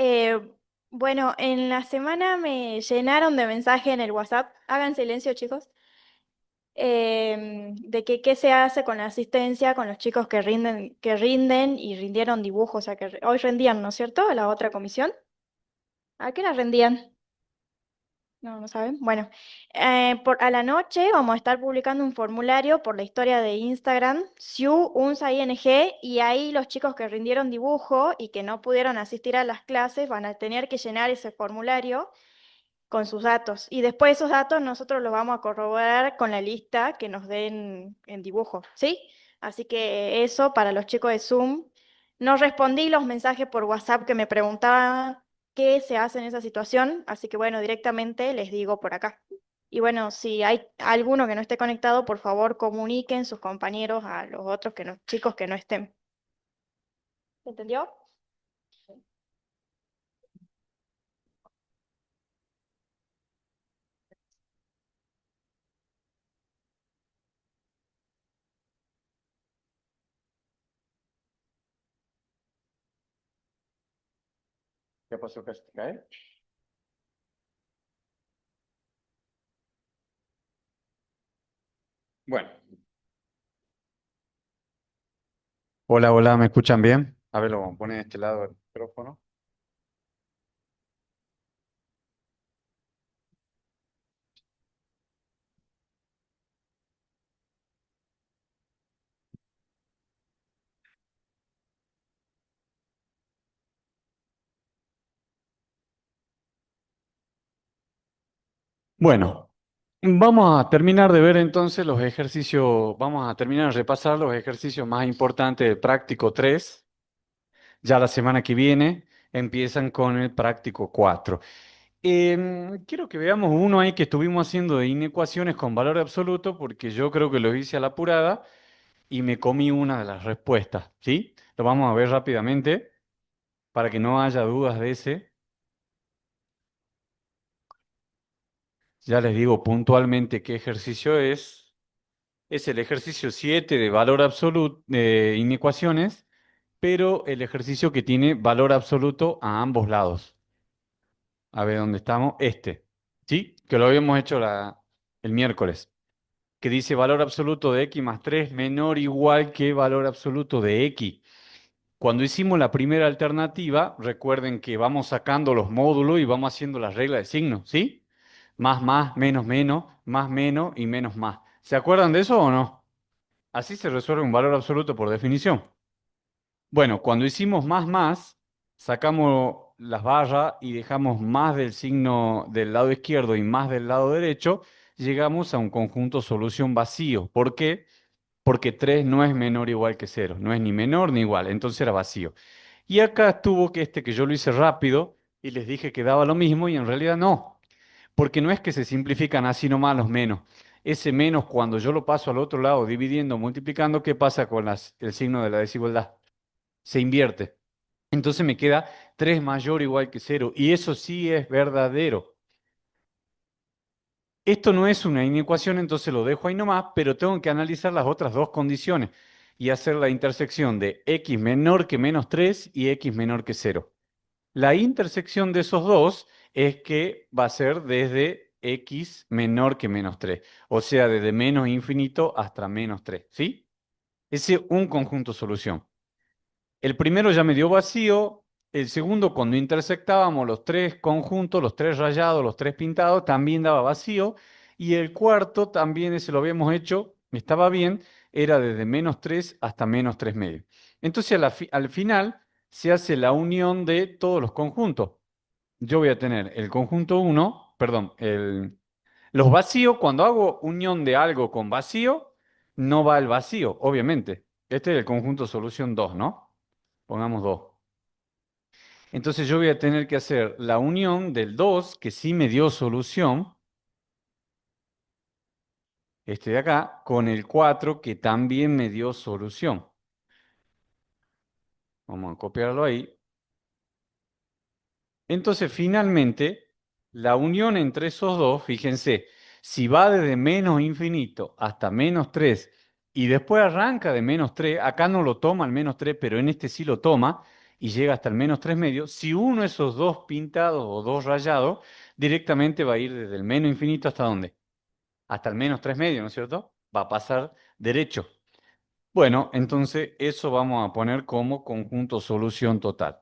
Eh, bueno, en la semana me llenaron de mensaje en el WhatsApp. Hagan silencio, chicos. De que qué se hace con la asistencia, con los chicos que rinden y rindieron dibujos, o sea que hoy rendían, ¿no es cierto? A la otra comisión. ¿A qué la rendían? No, no saben. Bueno, a la noche vamos a estar publicando un formulario por la historia de Instagram, SIU, UNSA, ING, y ahí los chicos que rindieron dibujo y que no pudieron asistir a las clases van a tener que llenar ese formulario con sus datos. Y después esos datos nosotros los vamos a corroborar con la lista que nos den en dibujo, ¿sí? Así que eso para los chicos de Zoom. No respondí los mensajes por WhatsApp que me preguntaban qué se hace en esa situación, así que bueno, directamente les digo por acá. Y bueno, si hay alguno que no esté conectado, por favor comuniquen sus compañeros a los otros chicos que no estén. ¿Entendió? ¿Qué pasó, que se te cae? Bueno. Hola, hola, ¿me escuchan bien? A ver, lo vamos a poner de este lado del micrófono. Bueno, vamos a terminar de ver entonces los ejercicios, vamos a terminar de repasar los ejercicios más importantes del práctico 3. Ya la semana que viene empiezan con el práctico 4. Quiero que veamos uno ahí que estuvimos haciendo de inecuaciones con valor absoluto, porque yo creo que lo hice a la apurada y me comí una de las respuestas, ¿sí? Lo vamos a ver rápidamente para que no haya dudas de ese. Ya les digo puntualmente qué ejercicio es. Es el ejercicio 7 de valor absoluto de inecuaciones, pero el ejercicio que tiene valor absoluto a ambos lados. A ver dónde estamos. Este, ¿sí? Que lo habíamos hecho el miércoles. Que dice valor absoluto de x más 3 menor o igual que valor absoluto de x. Cuando hicimos la primera alternativa, recuerden que vamos sacando los módulos y vamos haciendo las reglas de signos, ¿sí? Más, menos y menos más. ¿Se acuerdan de eso o no? Así se resuelve un valor absoluto por definición. Bueno, cuando hicimos más, sacamos las barras y dejamos más del signo del lado izquierdo y más del lado derecho, llegamos a un conjunto solución vacío. ¿Por qué? Porque 3 no es menor o igual que cero, no es ni menor ni igual, entonces era vacío. Y acá estuvo que yo lo hice rápido y les dije que daba lo mismo y en realidad no, porque no es que se simplifican así nomás los menos. Ese menos cuando yo lo paso al otro lado dividiendo, multiplicando, ¿qué pasa con el signo de la desigualdad? Se invierte. Entonces me queda 3 mayor o igual que cero y eso sí es verdadero. Esto no es una inecuación, entonces lo dejo ahí nomás, pero tengo que analizar las otras dos condiciones y hacer la intersección de x menor que menos 3 y x menor que cero. La intersección de esos dos es que va a ser desde x menor que menos 3, o sea, desde menos infinito hasta menos 3, ¿sí? Ese es un conjunto solución. El primero ya me dio vacío, el segundo cuando intersectábamos los tres conjuntos, los tres rayados, los tres pintados, también daba vacío, y el cuarto también ese lo habíamos hecho, estaba bien, era desde menos 3 hasta menos 3 medio. Entonces al final se hace la unión de todos los conjuntos. Yo voy a tener el conjunto uno, perdón, los vacíos, cuando hago unión de algo con vacío, no va el vacío, obviamente. Este es el conjunto solución 2, ¿no? Pongamos 2. Entonces yo voy a tener que hacer la unión del 2, que sí me dio solución, este de acá, con el 4, que también me dio solución. Vamos a copiarlo ahí. Entonces finalmente, la unión entre esos dos, fíjense, si va desde menos infinito hasta menos 3 y después arranca de menos 3, acá no lo toma el menos 3, pero en este sí lo toma, y llega hasta el menos 3 medios, si uno de esos dos pintados o dos rayados, directamente va a ir desde el menos infinito hasta dónde? Hasta el menos 3 medios, ¿no es cierto? Va a pasar derecho. Bueno, entonces eso vamos a poner como conjunto solución total.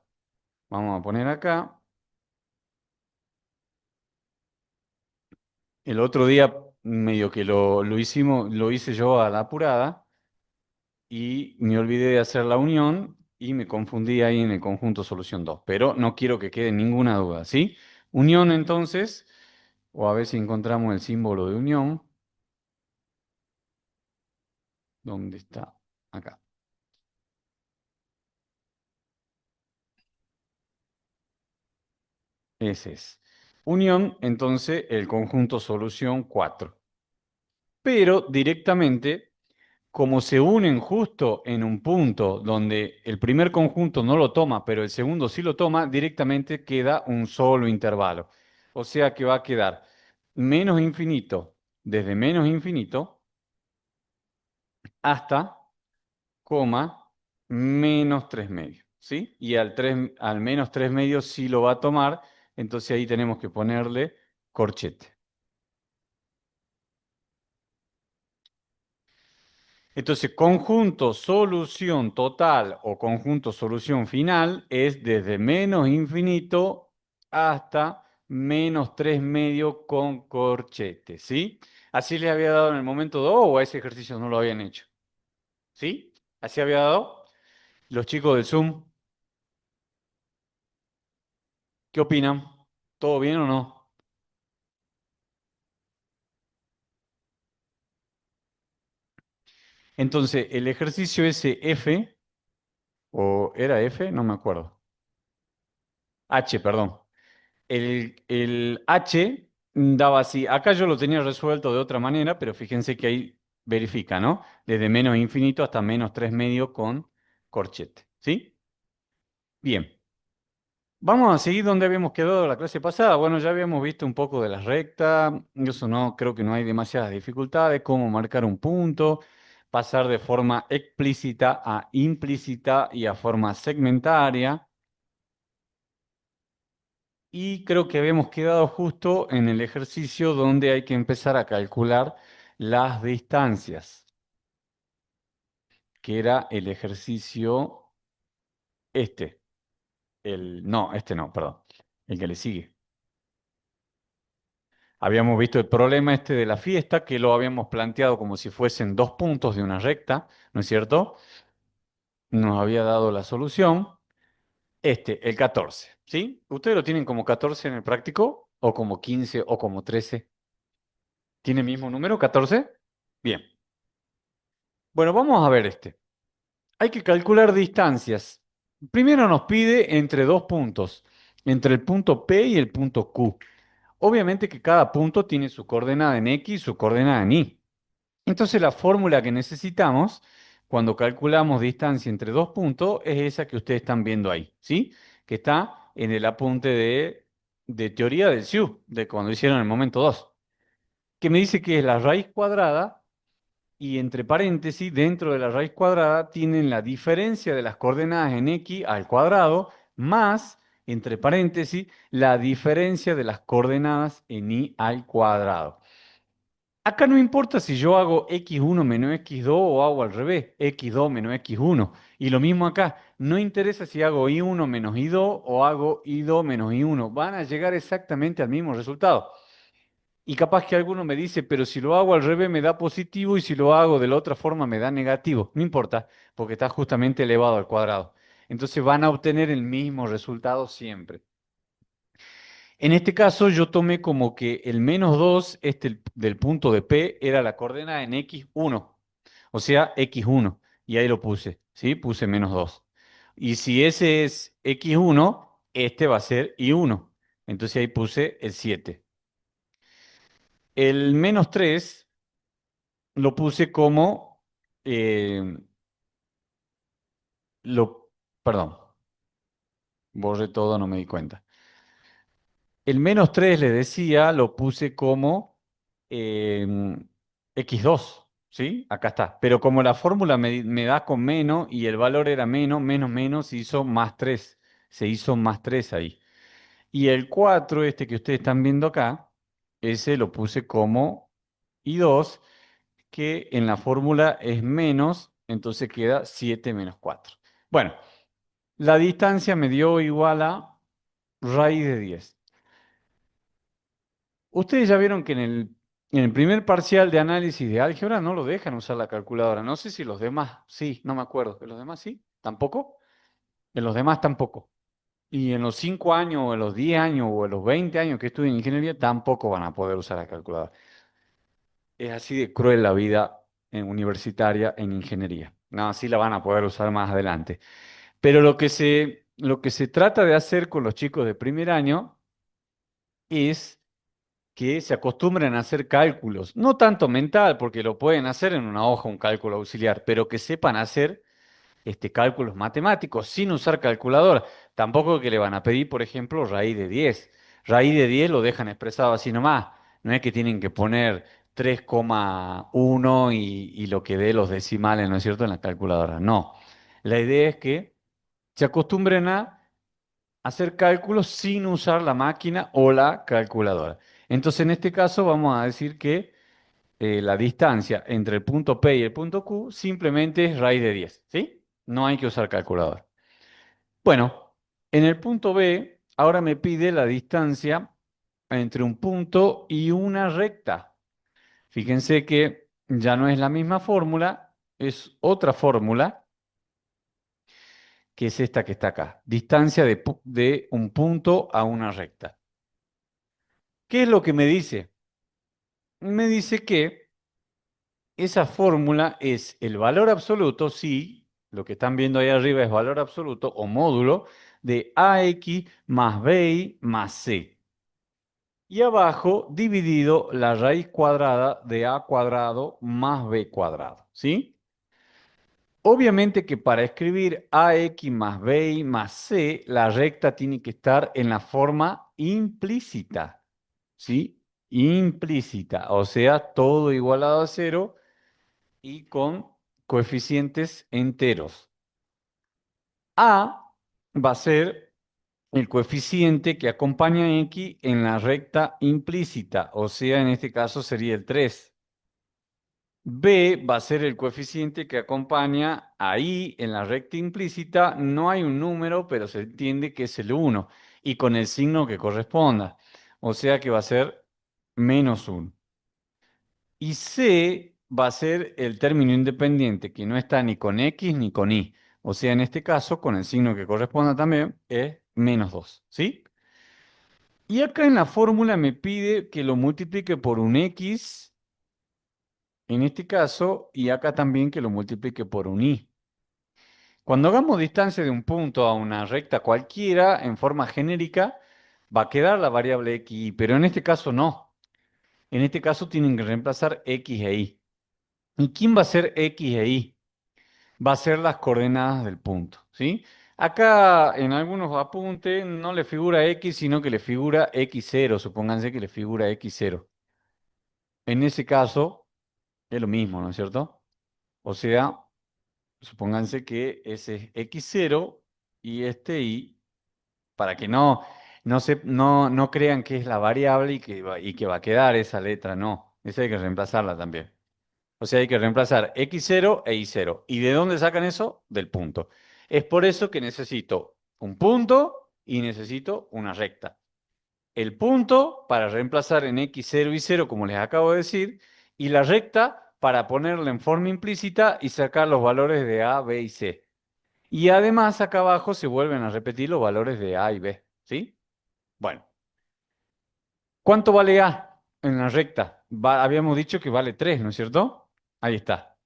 Vamos a poner acá. El otro día medio que lo hicimos, lo hice yo a la apurada y me olvidé de hacer la unión y me confundí ahí en el conjunto solución 2. Pero no quiero que quede ninguna duda, ¿sí? Unión entonces, o a ver si encontramos el símbolo de unión. ¿Dónde está? Acá. Ese es. Unión, entonces, el conjunto solución 4. Pero directamente, como se unen justo en un punto donde el primer conjunto no lo toma, pero el segundo sí lo toma, directamente queda un solo intervalo. O sea que va a quedar menos infinito, desde menos infinito hasta, coma, menos 3 medios, ¿sí? Y al menos 3 medios sí lo va a tomar, entonces ahí tenemos que ponerle corchete. Entonces, conjunto solución total o conjunto solución final es desde menos infinito hasta menos 3 medios con corchete, ¿sí? ¿Así les había dado en el momento 2 o a ese ejercicio no lo habían hecho? ¿Sí? ¿Así había dado? Los chicos del Zoom, ¿qué opinan? ¿Todo bien o no? Entonces, el ejercicio ese F, o era F, no me acuerdo. H, perdón. El H daba así. Acá yo lo tenía resuelto de otra manera, pero fíjense que ahí verifica, ¿no? Desde menos infinito hasta menos 3 medios con corchete. ¿Sí? Bien. Vamos a seguir donde habíamos quedado la clase pasada. Bueno, ya habíamos visto un poco de las rectas. Eso no, creo que no hay demasiadas dificultades. Cómo marcar un punto, pasar de forma explícita a implícita y a forma segmentaria. Y creo que habíamos quedado justo en el ejercicio donde hay que empezar a calcular las distancias, que era el ejercicio este. No, este no, perdón. El que le sigue. Habíamos visto el problema este de la fiesta, que lo habíamos planteado como si fuesen dos puntos de una recta, ¿no es cierto? Nos había dado la solución. Este, el 14, ¿sí? ¿Ustedes lo tienen como 14 en el práctico? ¿O como 15 o como 13? ¿Tiene el mismo número, 14? Bien. Bueno, vamos a ver este. Hay que calcular distancias. Primero nos pide entre dos puntos, entre el punto P y el punto Q. Obviamente que cada punto tiene su coordenada en X y su coordenada en Y. Entonces la fórmula que necesitamos cuando calculamos distancia entre dos puntos es esa que ustedes están viendo ahí, ¿sí? Que está en el apunte de teoría del SIU, de cuando hicieron el momento 2, que me dice que es la raíz cuadrada y entre paréntesis, dentro de la raíz cuadrada, tienen la diferencia de las coordenadas en x al cuadrado más, entre paréntesis, la diferencia de las coordenadas en y al cuadrado. Acá no importa si yo hago x1 menos x2 o hago al revés, x2 menos x1. Y lo mismo acá, no interesa si hago y1 menos y2 o hago y2 menos y1. Van a llegar exactamente al mismo resultado. Y capaz que alguno me dice, pero si lo hago al revés me da positivo y si lo hago de la otra forma me da negativo. No importa, porque está justamente elevado al cuadrado. Entonces van a obtener el mismo resultado siempre. En este caso yo tomé como que el menos 2 del punto de P, era la coordenada en x1, o sea, x1. Y ahí lo puse, ¿sí? Puse menos 2. Y si ese es x1, este va a ser y1. Entonces ahí puse el 7. El menos 3 lo puse como, eh, perdón, borré todo, no me di cuenta. El menos 3 le decía, lo puse como x2, ¿sí? Acá está. Pero como la fórmula me da con menos y el valor era menos, menos, menos, se hizo más 3. Se hizo más 3 ahí. Y el 4 este que ustedes están viendo acá, ese lo puse como I2, que en la fórmula es menos, entonces queda 7 menos 4. Bueno, la distancia me dio igual a raíz de 10. Ustedes ya vieron que en el primer parcial de análisis de álgebra no lo dejan usar la calculadora. No sé si los demás, sí, no me acuerdo. ¿En los demás sí? ¿Tampoco? En los demás tampoco. Y en los 5 años, o en los 10 años, o en los 20 años que estudien ingeniería, tampoco van a poder usar la calculadora. Es así de cruel la vida universitaria en ingeniería. No, sí la van a poder usar más adelante. Pero lo que se trata de hacer con los chicos de primer año es que se acostumbren a hacer cálculos, no tanto mental, porque lo pueden hacer en una hoja, un cálculo auxiliar, pero que sepan hacer cálculos matemáticos sin usar calculadora. Tampoco que le van a pedir, por ejemplo, raíz de 10. Raíz de 10 lo dejan expresado así nomás. No es que tienen que poner 3,1 y lo que dé los decimales, ¿no es cierto?, en la calculadora. No. La idea es que se acostumbren a hacer cálculos sin usar la máquina o la calculadora. Entonces, en este caso, vamos a decir que la distancia entre el punto P y el punto Q simplemente es raíz de 10, ¿sí? No hay que usar calculadora. Bueno, en el punto B, ahora me pide la distancia entre un punto y una recta. Fíjense que ya no es la misma fórmula, es otra fórmula, que es esta que está acá. Distancia de un punto a una recta. ¿Qué es lo que me dice? Me dice que esa fórmula es el valor absoluto, sí, lo que están viendo ahí arriba es valor absoluto o módulo de AX más BI más C. Y abajo dividido la raíz cuadrada de A cuadrado más B cuadrado, ¿sí? Obviamente que para escribir AX más BI más C, la recta tiene que estar en la forma implícita, ¿sí? Implícita, o sea, todo igualado a cero y con coeficientes enteros. A va a ser el coeficiente que acompaña a X en la recta implícita, o sea, en este caso sería el 3. B va a ser el coeficiente que acompaña a Y en la recta implícita. No hay un número, pero se entiende que es el 1 y con el signo que corresponda. O sea que va a ser -1. Y C va a ser el término independiente, que no está ni con X ni con Y. O sea, en este caso, con el signo que corresponda también, es -2, ¿sí? Y acá en la fórmula me pide que lo multiplique por un X, en este caso, y acá también que lo multiplique por un Y. Cuando hagamos distancia de un punto a una recta cualquiera, en forma genérica, va a quedar la variable X, y, pero en este caso no. En este caso tienen que reemplazar X e Y. ¿Y quién va a ser X e Y? Va a ser las coordenadas del punto, ¿sí? Acá en algunos apuntes no le figura X, sino que le figura X0, supónganse que le figura X0. En ese caso es lo mismo, ¿no es cierto? O sea, supónganse que ese es X0 y este Y, para que no crean que es la variable y que va a quedar esa letra, no. Esa hay que reemplazarla también. O sea, hay que reemplazar X0 e Y0. ¿Y de dónde sacan eso? Del punto. Es por eso que necesito un punto y necesito una recta. El punto para reemplazar en X0 y 0, como les acabo de decir, y la recta para ponerla en forma implícita y sacar los valores de A, B y C. Y además acá abajo se vuelven a repetir los valores de A y B, ¿sí? Bueno, ¿cuánto vale A en la recta? Habíamos dicho que vale 3, ¿no es cierto? Ahí está,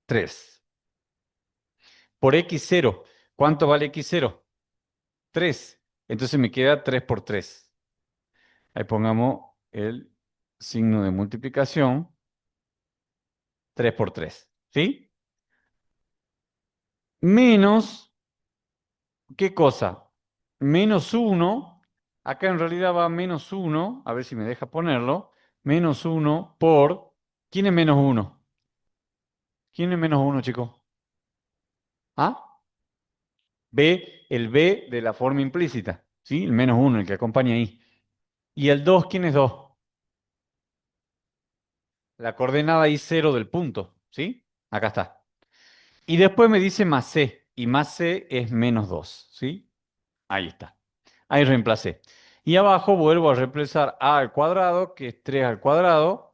3. Por X0, ¿cuánto vale X0? 3. Entonces me queda 3 por 3. Ahí pongamos el signo de multiplicación, 3 por 3, ¿sí? Menos, ¿qué cosa? -1, acá en realidad va -1, a ver si me deja ponerlo, -1 por, ¿quién es -1? ¿Quién es menos uno, chicos? ¿Ah? B, el B de la forma implícita, ¿sí? El menos uno, el que acompaña ahí. ¿Y el 2, quién es 2? La coordenada y cero del punto, ¿sí? Acá está. Y después me dice más C, y más C es menos 2, ¿sí? Ahí está. Ahí reemplacé. Y abajo vuelvo a reemplazar A al cuadrado, que es 3 al cuadrado,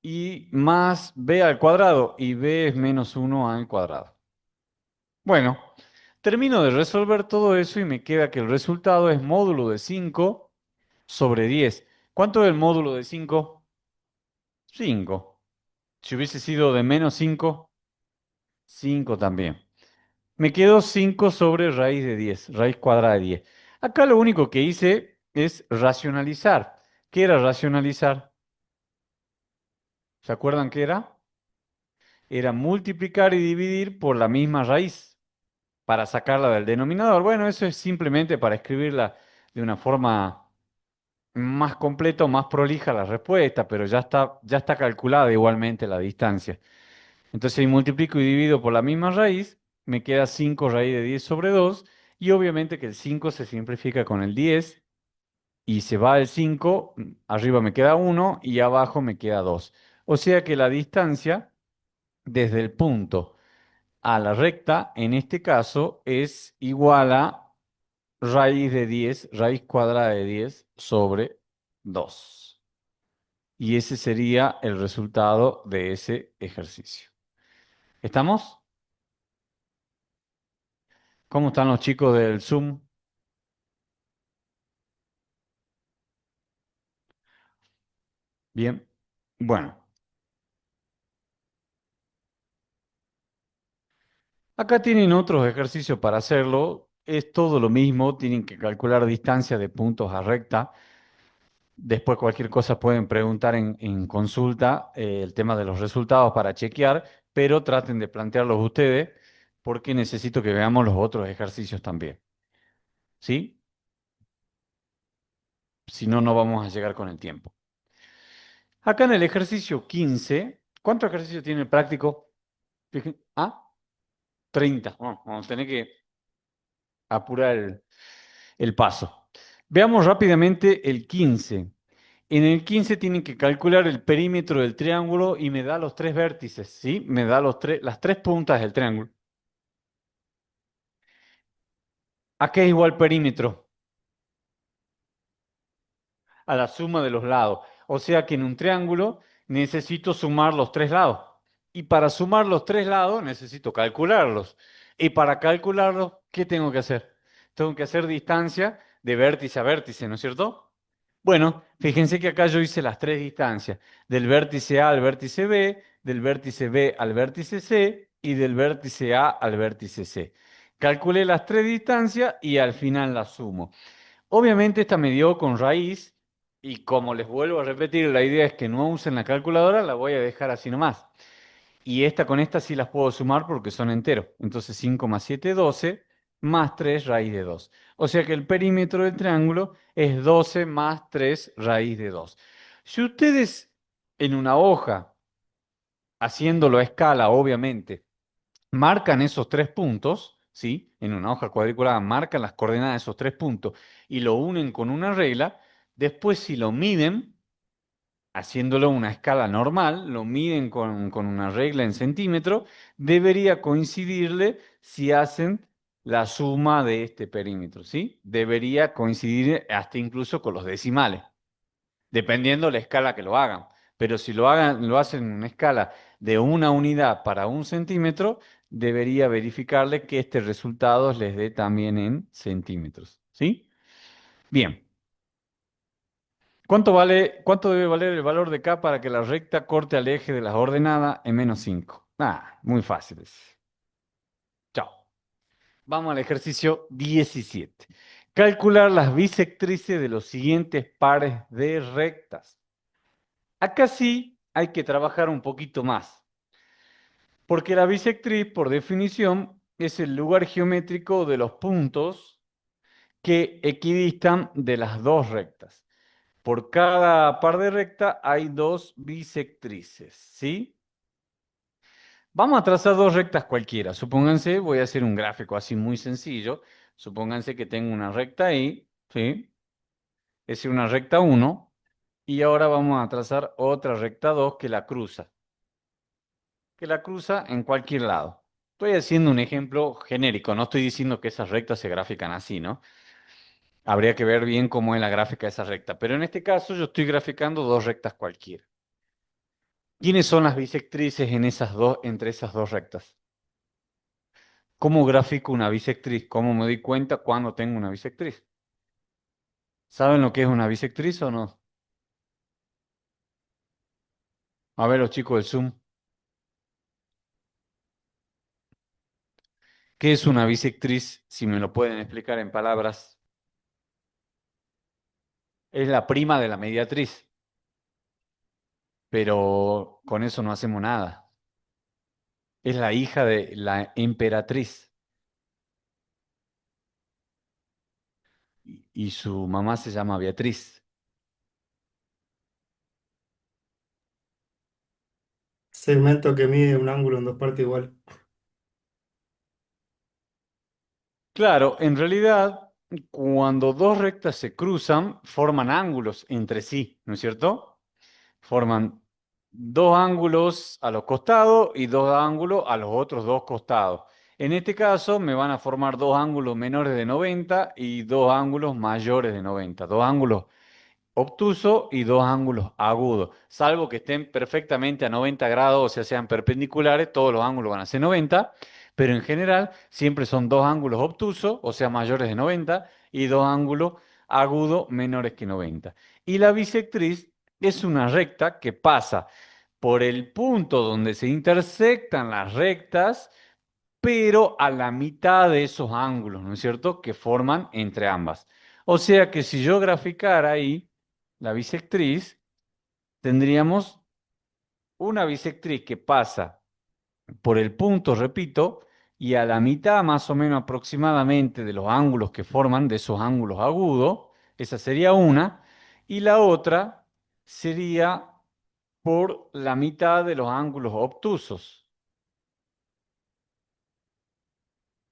y más B al cuadrado, y B es menos uno al cuadrado. Bueno, termino de resolver todo eso y me queda que el resultado es módulo de 5 sobre 10. ¿Cuánto es el módulo de 5? 5. Si hubiese sido de menos 5, 5 también. Me quedó 5 sobre raíz de 10, raíz cuadrada de 10. Acá lo único que hice es racionalizar. ¿Qué era racionalizar? ¿Se acuerdan qué era? Era multiplicar y dividir por la misma raíz para sacarla del denominador. Bueno, eso es simplemente para escribirla de una forma más completa o más prolija la respuesta, pero ya está calculada igualmente la distancia. Entonces, si multiplico y divido por la misma raíz, me queda 5 raíz de 10 sobre 2, y obviamente que el 5 se simplifica con el 10 y se va el 5, arriba me queda 1 y abajo me queda 2. O sea que la distancia desde el punto a la recta, en este caso, es igual a raíz de 10, raíz cuadrada de 10 sobre 2. Y ese sería el resultado de ese ejercicio. ¿Estamos? ¿Cómo están los chicos del Zoom? Bien. Bueno, acá tienen otros ejercicios para hacerlo. Es todo lo mismo, tienen que calcular distancia de puntos a recta. Después cualquier cosa pueden preguntar en consulta el tema de los resultados para chequear, pero traten de plantearlos ustedes porque necesito que veamos los otros ejercicios también. ¿Sí? Si no, no vamos a llegar con el tiempo. Acá en el ejercicio 15, ¿cuántos ejercicios tiene el práctico? Ah, 30. Bueno, vamos a tener que apurar el paso. Veamos rápidamente el 15. En el 15 tienen que calcular el perímetro del triángulo y me da los tres vértices, ¿sí? Me da las tres puntas del triángulo. ¿A qué es igual perímetro? A la suma de los lados. O sea que en un triángulo necesito sumar los tres lados. Y para sumar los tres lados necesito calcularlos. Y para calcularlos, ¿qué tengo que hacer? Tengo que hacer distancia de vértice a vértice, ¿no es cierto? Bueno, fíjense que acá yo hice las tres distancias, del vértice A al vértice B, del vértice B al vértice C y del vértice A al vértice C. Calculé las tres distancias y al final las sumo. Obviamente esta me dio con raíz y como les vuelvo a repetir, la idea es que no usen la calculadora, la voy a dejar así nomás. Y esta con esta sí las puedo sumar porque son enteros. Entonces 5 más 7, 12, más 3 raíz de 2. O sea que el perímetro del triángulo es 12 más 3 raíz de 2. Si ustedes en una hoja, haciéndolo a escala, obviamente, marcan esos tres puntos, ¿sí? En una hoja cuadriculada marcan las coordenadas de esos tres puntos y lo unen con una regla, después si lo miden, haciéndolo a una escala normal, lo miden con una regla en centímetros, debería coincidirle si hacen la suma de este perímetro, ¿sí? Debería coincidir hasta incluso con los decimales, dependiendo la escala que lo hagan. Pero si lo hacen en una escala de una unidad para un centímetro, debería verificarle que este resultado les dé también en centímetros, ¿sí? Bien. ¿Cuánto debe valer el valor de K para que la recta corte al eje de las ordenadas en menos 5? Ah, muy fáciles. Chao. Vamos al ejercicio 17. Calcular las bisectrices de los siguientes pares de rectas. Acá sí hay que trabajar un poquito más, porque la bisectriz, por definición, es el lugar geométrico de los puntos que equidistan de las dos rectas. Por cada par de recta hay dos bisectrices, ¿sí? Vamos a trazar dos rectas cualquiera. Supónganse, voy a hacer un gráfico así muy sencillo. Supónganse que tengo una recta ahí, ¿sí? Es una recta uno. Y ahora vamos a trazar otra recta 2 que la cruza. Que la cruza en cualquier lado. Estoy haciendo un ejemplo genérico. No estoy diciendo que esas rectas se grafican así, ¿no? Habría que ver bien cómo es la gráfica de esa recta. Pero en este caso yo estoy graficando dos rectas cualquiera. ¿Quiénes son las bisectrices en esas dos, entre esas dos rectas? ¿Cómo grafico una bisectriz? ¿Cómo me doy cuenta cuando tengo una bisectriz? ¿Saben lo que es una bisectriz o no? A ver, los chicos del Zoom, ¿qué es una bisectriz? Si me lo pueden explicar en palabras. Es la prima de la mediatriz, pero con eso no hacemos nada. Es la hija de la emperatriz y su mamá se llama Beatriz. Segmento que mide un ángulo en dos partes igual. Claro, en realidad, cuando dos rectas se cruzan, forman ángulos entre sí, ¿no es cierto? Forman dos ángulos a los costados y dos ángulos a los otros dos costados. En este caso me van a formar dos ángulos menores de 90 y dos ángulos mayores de 90. Dos ángulos obtuso y dos ángulos agudos. Salvo que estén perfectamente a 90 grados, o sea, sean perpendiculares, todos los ángulos van a ser 90, pero en general siempre son dos ángulos obtusos, o sea, mayores de 90, y dos ángulos agudos menores que 90. Y la bisectriz es una recta que pasa por el punto donde se intersectan las rectas, pero a la mitad de esos ángulos, ¿no es cierto?, que forman entre ambas. O sea que si yo graficara ahí la bisectriz, tendríamos una bisectriz que pasa por el punto, repito, y a la mitad más o menos aproximadamente de los ángulos que forman, de esos ángulos agudos, esa sería una, y la otra sería por la mitad de los ángulos obtusos.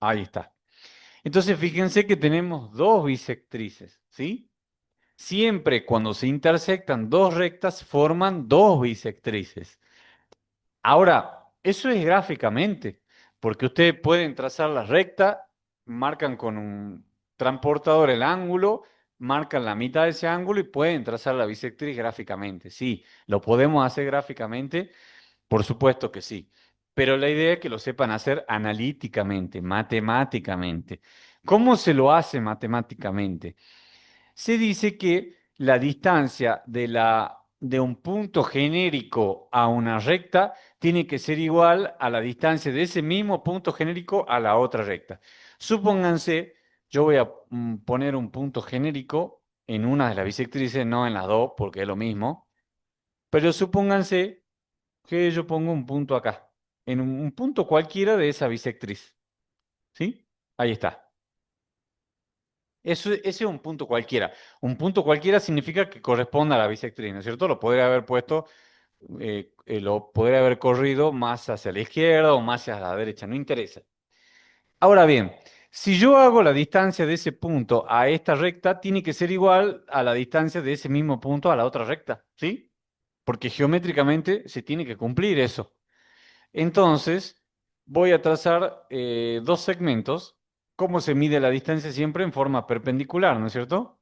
Ahí está. Entonces, fíjense que tenemos dos bisectrices, ¿sí? Siempre cuando se intersectan dos rectas forman dos bisectrices. Ahora, eso es gráficamente, porque ustedes pueden trazar la recta, marcan con un transportador el ángulo, marcan la mitad de ese ángulo y pueden trazar la bisectriz gráficamente. Sí, lo podemos hacer gráficamente, por supuesto que sí, pero la idea es que lo sepan hacer analíticamente, matemáticamente. ¿Cómo se lo hace matemáticamente? Se dice que la distancia de un punto genérico a una recta tiene que ser igual a la distancia de ese mismo punto genérico a la otra recta. Supónganse, yo voy a poner un punto genérico en una de las bisectrices, no en las dos, porque es lo mismo, pero supónganse que yo pongo un punto acá, en un punto cualquiera de esa bisectriz. ¿Sí? Ahí está. Ese es un punto cualquiera. Un punto cualquiera significa que corresponde a la bisectriz, ¿no es cierto? Lo podría haber puesto, lo podría haber corrido más hacia la izquierda o más hacia la derecha, no interesa. Ahora bien, si yo hago la distancia de ese punto a esta recta, tiene que ser igual a la distancia de ese mismo punto a la otra recta, ¿sí? Porque geométricamente se tiene que cumplir eso. Entonces, voy a trazar dos segmentos. ¿Cómo se mide la distancia? Siempre en forma perpendicular, ¿no es cierto?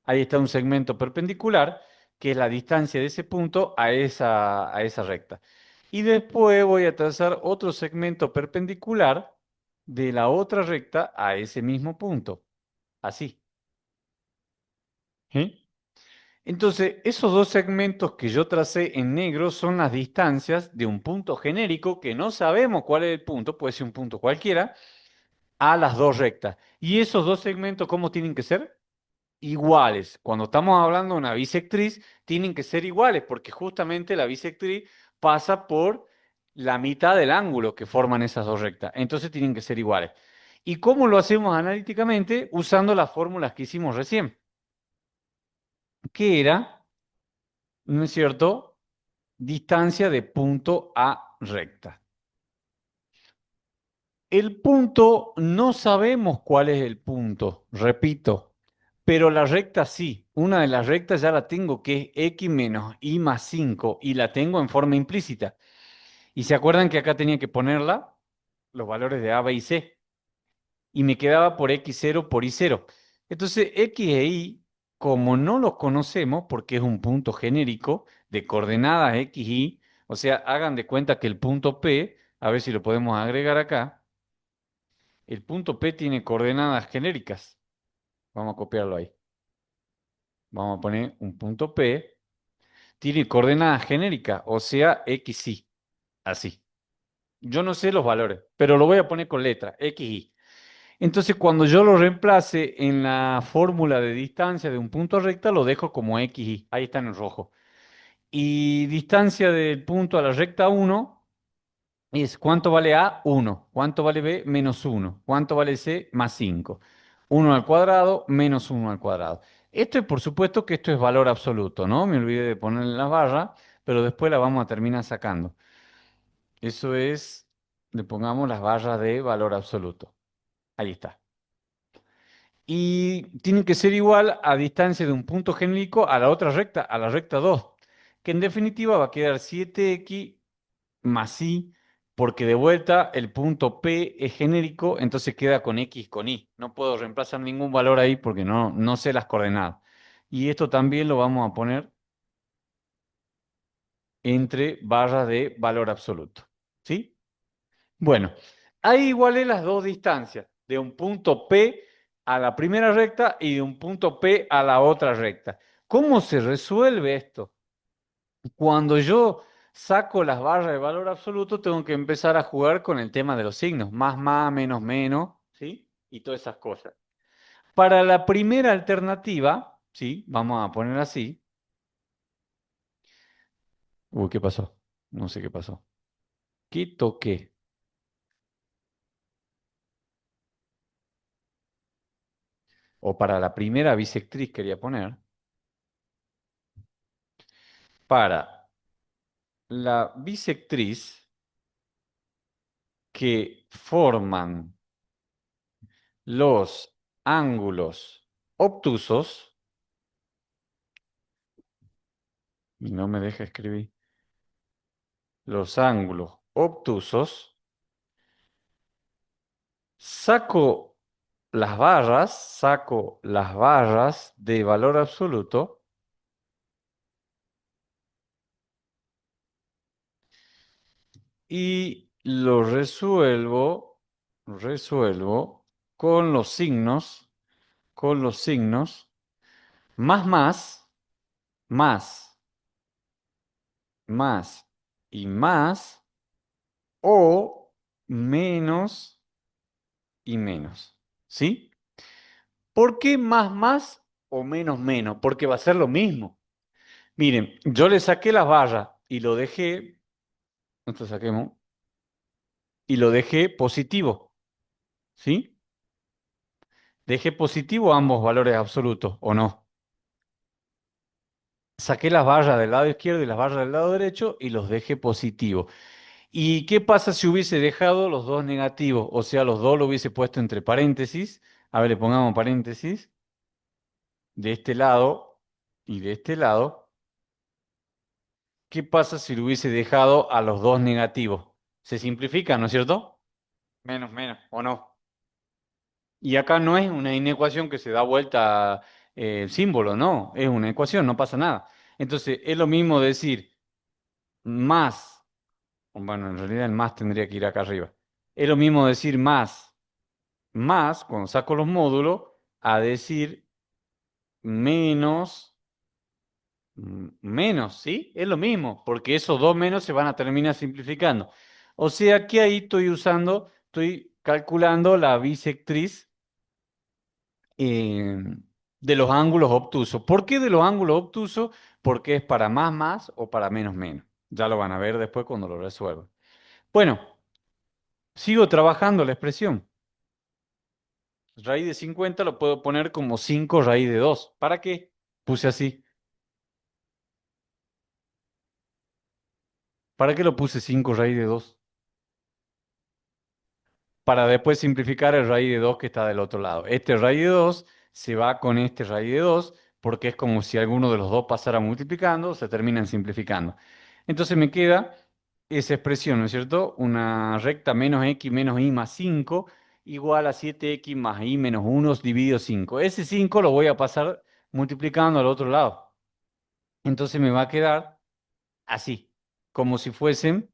Ahí está un segmento perpendicular, que es la distancia de ese punto a esa recta. Y después voy a trazar otro segmento perpendicular de la otra recta a ese mismo punto. Así. ¿Sí? Entonces, esos dos segmentos que yo tracé en negro son las distancias de un punto genérico que no sabemos cuál es el punto, puede ser un punto cualquiera, a las dos rectas. Y esos dos segmentos, ¿cómo tienen que ser? Iguales. Cuando estamos hablando de una bisectriz, tienen que ser iguales, porque justamente la bisectriz pasa por la mitad del ángulo que forman esas dos rectas. Entonces tienen que ser iguales. ¿Y cómo lo hacemos analíticamente? Usando las fórmulas que hicimos recién, que era, ¿no es cierto? Distancia de punto a recta. El punto, no sabemos cuál es el punto, repito, pero la recta sí. Una de las rectas ya la tengo, que es x menos y más 5, y la tengo en forma implícita. Y se acuerdan que acá tenía que ponerla, los valores de a, b y c, y me quedaba por x0 por y0. Entonces, x e y, como no los conocemos, porque es un punto genérico de coordenadas x, y, o sea, hagan de cuenta que el punto P, a ver si lo podemos agregar acá, el punto P tiene coordenadas genéricas. Vamos a copiarlo ahí. Vamos a poner un punto P. Tiene coordenadas genéricas, o sea, x, y. Así. Yo no sé los valores, pero lo voy a poner con letra, x, y. Entonces, cuando yo lo reemplace en la fórmula de distancia de un punto recta, lo dejo como x, y. Ahí está en el rojo. Y distancia del punto a la recta 1 es cuánto vale A, 1. Cuánto vale B, menos 1. Cuánto vale C, más 5. 1 al cuadrado, menos 1 al cuadrado. Esto es, por supuesto, que esto es valor absoluto, ¿no? Me olvidé de ponerle la barra, pero después la vamos a terminar sacando. Eso es, le pongamos las barras de valor absoluto. Ahí está. Y tiene que ser igual a distancia de un punto genérico a la otra recta, a la recta 2, que en definitiva va a quedar 7x más y, porque de vuelta el punto P es genérico, entonces queda con x con y. No puedo reemplazar ningún valor ahí porque no sé las coordenadas. Y esto también lo vamos a poner entre barras de valor absoluto. ¿Sí? Bueno, ahí igualé las dos distancias, de un punto P a la primera recta y de un punto P a la otra recta. ¿Cómo se resuelve esto? Cuando yo saco las barras de valor absoluto, tengo que empezar a jugar con el tema de los signos, más, menos, ¿sí? Y todas esas cosas. Para la primera alternativa, ¿sí? Vamos a poner así. Uy, ¿qué pasó? No sé qué pasó. ¿Qué toqué? O para la primera bisectriz quería poner. Para la bisectriz que forman los ángulos obtusos, y no me deja escribir, los ángulos obtusos, saco saco las barras de valor absoluto y lo resuelvo con los signos más, más, más y más, o menos y menos. ¿Sí? ¿Por qué más o menos? Porque va a ser lo mismo. Miren, yo le saqué las barras y lo dejé, nosotros saquemos, y lo dejé positivo. ¿Sí? Dejé positivo ambos valores absolutos, ¿o no? Saqué las barras del lado izquierdo y las barras del lado derecho y los dejé positivos. ¿Y qué pasa si hubiese dejado los dos negativos? O sea, los dos lo hubiese puesto entre paréntesis. A ver, le pongamos paréntesis de este lado y de este lado. ¿Qué pasa si lo hubiese dejado a los dos negativos? Se simplifica, ¿no es cierto? Menos, ¿o no? Y acá no es una inecuación que se da vuelta el símbolo, no, es una ecuación, no pasa nada. Entonces, es lo mismo decir más, bueno, en realidad el más tendría que ir acá arriba. Es lo mismo decir más, cuando saco los módulos, a decir menos, menos, ¿sí? Es lo mismo, porque esos dos menos se van a terminar simplificando. O sea que ahí estoy calculando la bisectriz eh, de los ángulos obtusos. ¿Por qué de los ángulos obtusos? Porque es para más o para menos. Ya lo van a ver después cuando lo resuelvan. Bueno, sigo trabajando la expresión. Raíz de 50 lo puedo poner como 5 raíz de 2. ¿Para qué? Puse así. ¿Para qué lo puse 5 raíz de 2? para después simplificar el raíz de 2 que está del otro lado. Este raíz de 2 se va con este raíz de 2 porque es como si alguno de los dos pasara multiplicando, se terminan simplificando. Entonces me queda esa expresión, ¿no es cierto? Una recta menos x menos y más 5 igual a 7x más y menos 1 dividido 5. Ese 5 lo voy a pasar multiplicando al otro lado. Entonces me va a quedar así, como si fuesen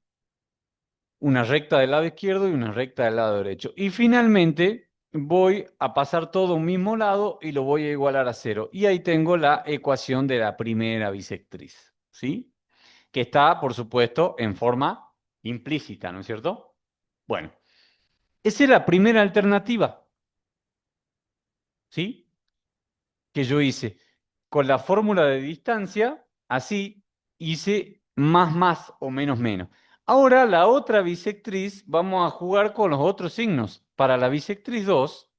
una recta del lado izquierdo y una recta del lado derecho. Y finalmente voy a pasar todo a un mismo lado y lo voy a igualar a cero. Y ahí tengo la ecuación de la primera bisectriz, ¿sí? Que está, por supuesto, en forma implícita, ¿no es cierto? Bueno, esa es la primera alternativa, ¿sí? Que yo hice. Con la fórmula de distancia, así hice más o menos menos. Ahora la otra bisectriz, vamos a jugar con los otros signos. Para la bisectriz 2,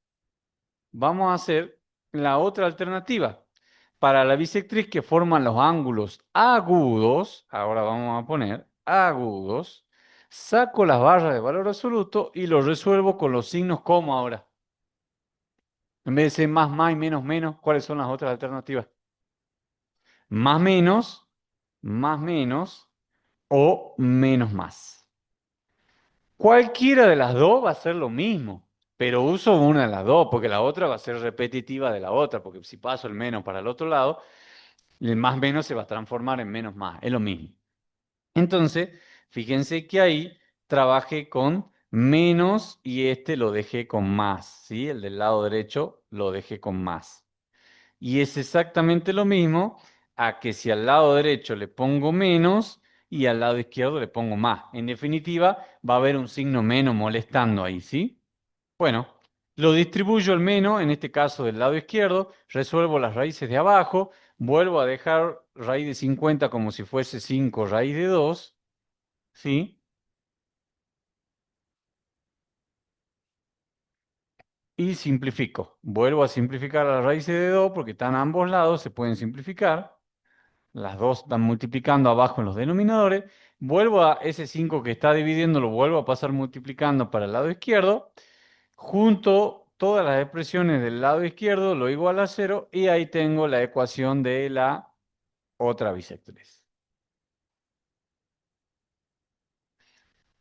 vamos a hacer la otra alternativa. Para la bisectriz que forman los ángulos agudos, ahora vamos a poner agudos, saco las barras de valor absoluto y lo resuelvo con los signos como ahora. En vez de ser más y menos, ¿cuáles son las otras alternativas? Más menos o menos más. Cualquiera de las dos va a ser lo mismo, pero uso una de las dos porque la otra va a ser repetitiva de la otra, porque si paso el menos para el otro lado, el más menos se va a transformar en menos más, es lo mismo. Entonces, fíjense que ahí trabajé con menos y este lo dejé con más, ¿sí? El del lado derecho lo dejé con más. Y es exactamente lo mismo a que si al lado derecho le pongo menos y al lado izquierdo le pongo más. En definitiva, va a haber un signo menos molestando ahí, ¿sí? Bueno, lo distribuyo el menos, en este caso del lado izquierdo, resuelvo las raíces de abajo, vuelvo a dejar raíz de 50 como si fuese 5 raíz de 2, ¿sí? Y simplifico. Vuelvo a simplificar las raíces de 2 porque están a ambos lados, se pueden simplificar. Las dos están multiplicando abajo en los denominadores. Vuelvo a ese 5 que está dividiendo, lo vuelvo a pasar multiplicando para el lado izquierdo. Junto todas las expresiones del lado izquierdo, lo igual a cero, y ahí tengo la ecuación de la otra bisectriz.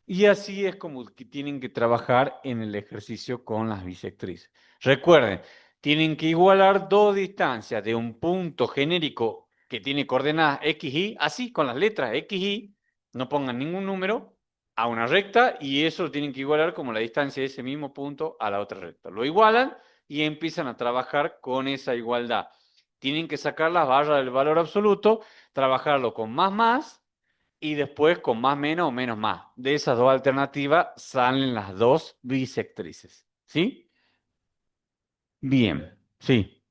Y así es como que tienen que trabajar en el ejercicio con las bisectrices. Recuerden, tienen que igualar dos distancias de un punto genérico que tiene coordenadas x, y, así con las letras x, y, no pongan ningún número, a una recta y eso lo tienen que igualar como la distancia de ese mismo punto a la otra recta. Lo igualan y empiezan a trabajar con esa igualdad. Tienen que sacar las barras del valor absoluto, trabajarlo con más, y después con más menos o menos más. De esas dos alternativas salen las dos bisectrices. ¿Sí? Bien, sí,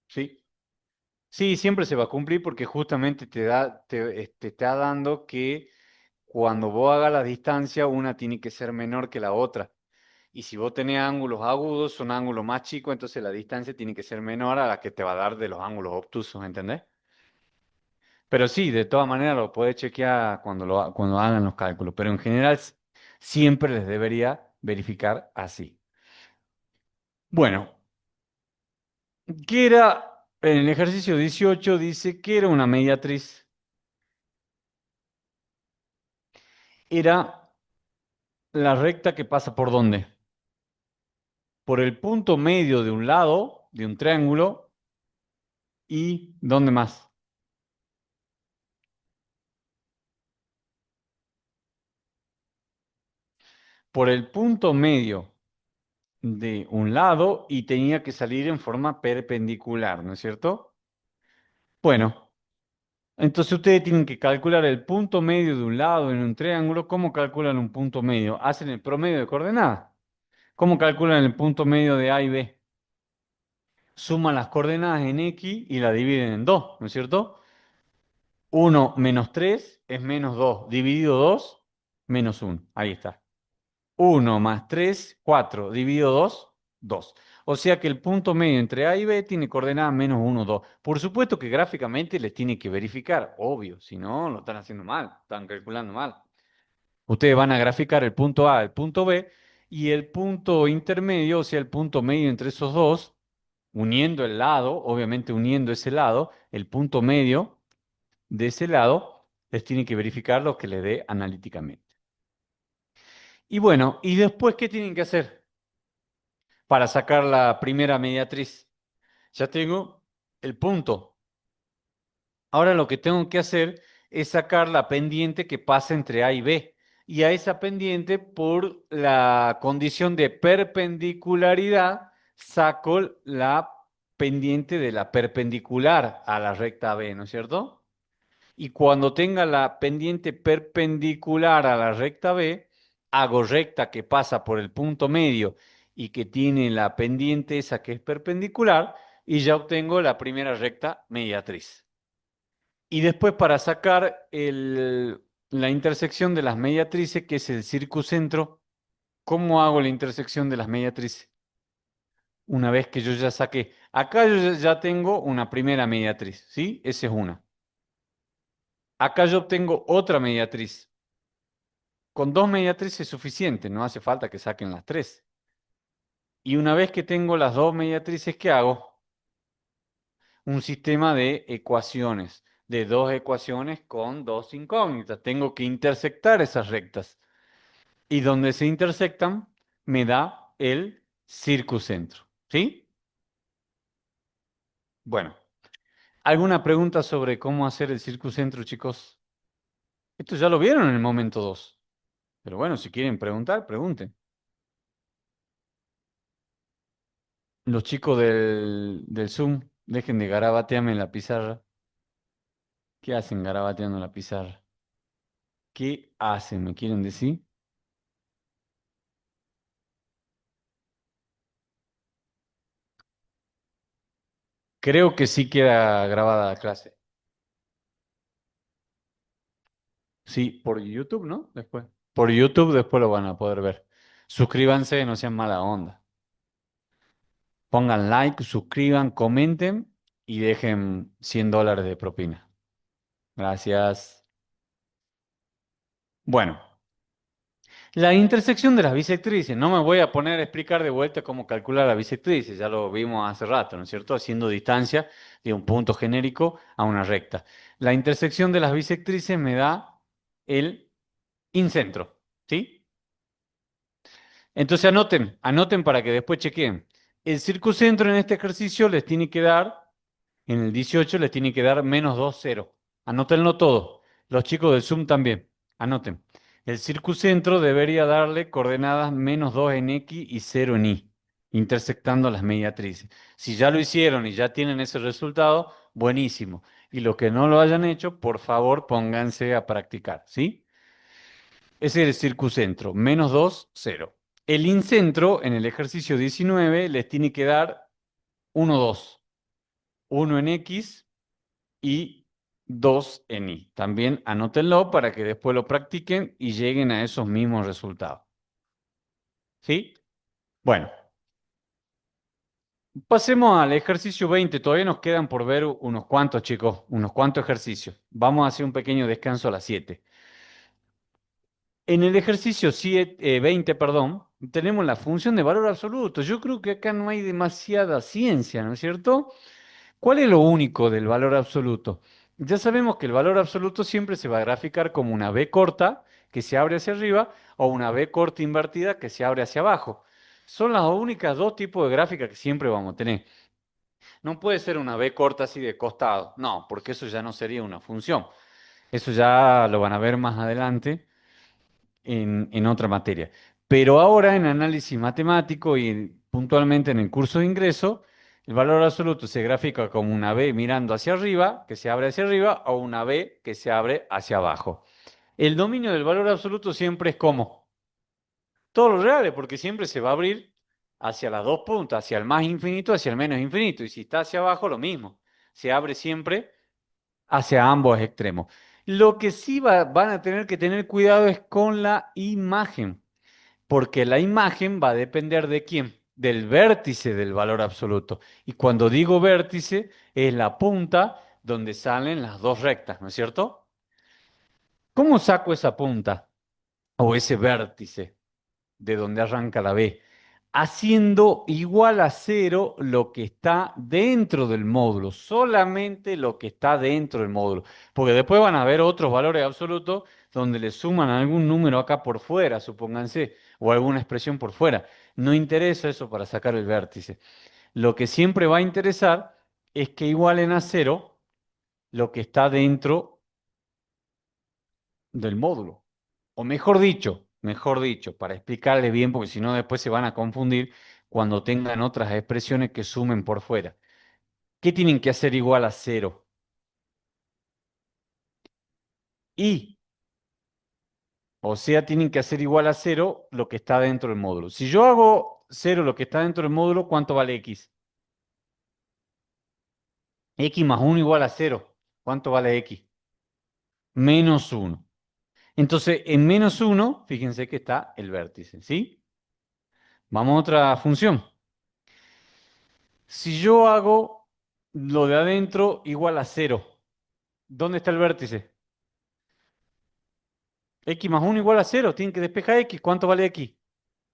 sí. Sí, siempre se va a cumplir porque justamente te está dando que cuando vos hagas la distancia, una tiene que ser menor que la otra. Y si vos tenés ángulos agudos, son ángulos más chicos, entonces la distancia tiene que ser menor a la que te va a dar de los ángulos obtusos, ¿entendés? Pero sí, de todas maneras lo podés chequear cuando hagan los cálculos, pero en general siempre les debería verificar así. Bueno, ¿qué era? En el ejercicio 18 dice que era una mediatriz. Era la recta que pasa por ¿dónde? Por el punto medio de un lado de un triángulo y ¿dónde más? Por el punto medio de un lado y tenía que salir en forma perpendicular, ¿no es cierto? Bueno, entonces ustedes tienen que calcular el punto medio de un lado en un triángulo. ¿Cómo calculan un punto medio? Hacen el promedio de coordenadas. ¿Cómo calculan el punto medio de A y B? Suman las coordenadas en X y la dividen en 2, ¿no es cierto? 1 menos 3 es menos 2. Dividido 2, menos 1. Ahí está. 1 más 3, 4. Dividido 2, 2. O sea que el punto medio entre A y B tiene coordenada menos 1, 2. Por supuesto que gráficamente les tiene que verificar, obvio, si no, lo están haciendo mal, están calculando mal. Ustedes van a graficar el punto A, el punto B y el punto intermedio, o sea, el punto medio entre esos dos, uniendo el lado, obviamente uniendo ese lado, el punto medio de ese lado, les tiene que verificar lo que le dé analíticamente. Y bueno, ¿y después qué tienen que hacer para sacar la primera mediatriz? Ya tengo el punto. Ahora lo que tengo que hacer es sacar la pendiente que pasa entre A y B. Y a esa pendiente, por la condición de perpendicularidad, saco la pendiente de la perpendicular a la recta B, ¿no es cierto? Y cuando tenga la pendiente perpendicular a la recta B, hago recta que pasa por el punto medio y que tiene la pendiente esa que es perpendicular, y ya obtengo la primera recta mediatriz. Y después para sacar la intersección de las mediatrices, que es el circuncentro, ¿cómo hago la intersección de las mediatrices? Una vez que yo ya saqué, acá yo ya tengo una primera mediatriz, ¿sí? Esa es una. Acá yo obtengo otra mediatriz. Con dos mediatrices es suficiente, no hace falta que saquen las tres. Y una vez que tengo las dos mediatrices, ¿qué hago? Un sistema de ecuaciones, de dos ecuaciones con dos incógnitas. Tengo que intersectar esas rectas. Y donde se intersectan, me da el circuncentro. ¿Sí? Bueno, ¿alguna pregunta sobre cómo hacer el circuncentro, chicos? Esto ya lo vieron en el momento 2. Pero bueno, si quieren preguntar, pregunten. Los chicos del Zoom, dejen de garabatearme en la pizarra. ¿Qué hacen garabateando en la pizarra? ¿Qué hacen? ¿Me quieren decir? Creo que sí queda grabada la clase. Sí, por YouTube, ¿no? Después. Por YouTube después lo van a poder ver. Suscríbanse, no sean mala onda. Pongan like, suscriban, comenten y dejen $100 de propina. Gracias. Bueno, la intersección de las bisectrices. No me voy a poner a explicar de vuelta cómo calcular las bisectrices. Ya lo vimos hace rato, ¿no es cierto? Haciendo distancia de un punto genérico a una recta. La intersección de las bisectrices me da el incentro, ¿sí? Entonces anoten para que después chequeen. El circuncentro en este ejercicio les tiene que dar, en el 18 les tiene que dar menos 2, 0. Anótenlo todo. Los chicos del Zoom también. Anoten. El circuncentro debería darle coordenadas menos 2 en X y 0 en Y, intersectando las mediatrices. Si ya lo hicieron y ya tienen ese resultado, buenísimo. Y los que no lo hayan hecho, por favor, pónganse a practicar, ¿sí? Ese es el circuncentro, menos 2, 0. El incentro, en el ejercicio 19, les tiene que dar 1, 2. 1 en X y 2 en Y. También anótenlo para que después lo practiquen y lleguen a esos mismos resultados. ¿Sí? Bueno, pasemos al ejercicio 20. Todavía nos quedan por ver unos cuantos, chicos, unos cuantos ejercicios. Vamos a hacer un pequeño descanso a las 7. En el ejercicio 20, perdón, tenemos la función de valor absoluto. Yo creo que acá no hay demasiada ciencia, ¿no es cierto? ¿Cuál es lo único del valor absoluto? Ya sabemos que el valor absoluto siempre se va a graficar como una B corta que se abre hacia arriba o una B corta invertida que se abre hacia abajo. Son las únicas dos tipos de gráficas que siempre vamos a tener. No puede ser una B corta así de costado, no, porque eso ya no sería una función. Eso ya lo van a ver más adelante en otra materia. Pero ahora en análisis matemático y puntualmente en el curso de ingreso, el valor absoluto se grafica como una B mirando hacia arriba, que se abre hacia arriba, o una B que se abre hacia abajo. El dominio del valor absoluto siempre es como todos los reales, porque siempre se va a abrir hacia las dos puntas, hacia el más infinito, hacia el menos infinito. Y si está hacia abajo, lo mismo. Se abre siempre hacia ambos extremos. Lo que sí van a tener que tener cuidado es con la imagen, porque la imagen va a depender de quién. del vértice del valor absoluto. Y cuando digo vértice, es la punta donde salen las dos rectas, ¿no es cierto? ¿Cómo saco esa punta o ese vértice de donde arranca la B? Haciendo igual a cero lo que está dentro del módulo, solamente lo que está dentro del módulo, porque después van a haber otros valores absolutos donde le suman algún número acá por fuera, supónganse, o alguna expresión por fuera. No interesa eso para sacar el vértice. Lo que siempre va a interesar es que igualen a cero lo que está dentro del módulo. O mejor dicho, para explicarles bien, porque si no después se van a confundir cuando tengan otras expresiones que sumen por fuera. ¿Qué tienen que hacer igual a cero? Y, o sea, tienen que hacer igual a cero lo que está dentro del módulo. Si yo hago cero lo que está dentro del módulo, ¿cuánto vale x? X más 1 igual a cero. ¿Cuánto vale x? Menos 1. Entonces, en menos 1, fíjense que está el vértice, ¿sí? Vamos a otra función. Si yo hago lo de adentro igual a cero, ¿dónde está el vértice? X más 1 igual a cero, tienen que despejar X. ¿Cuánto vale X?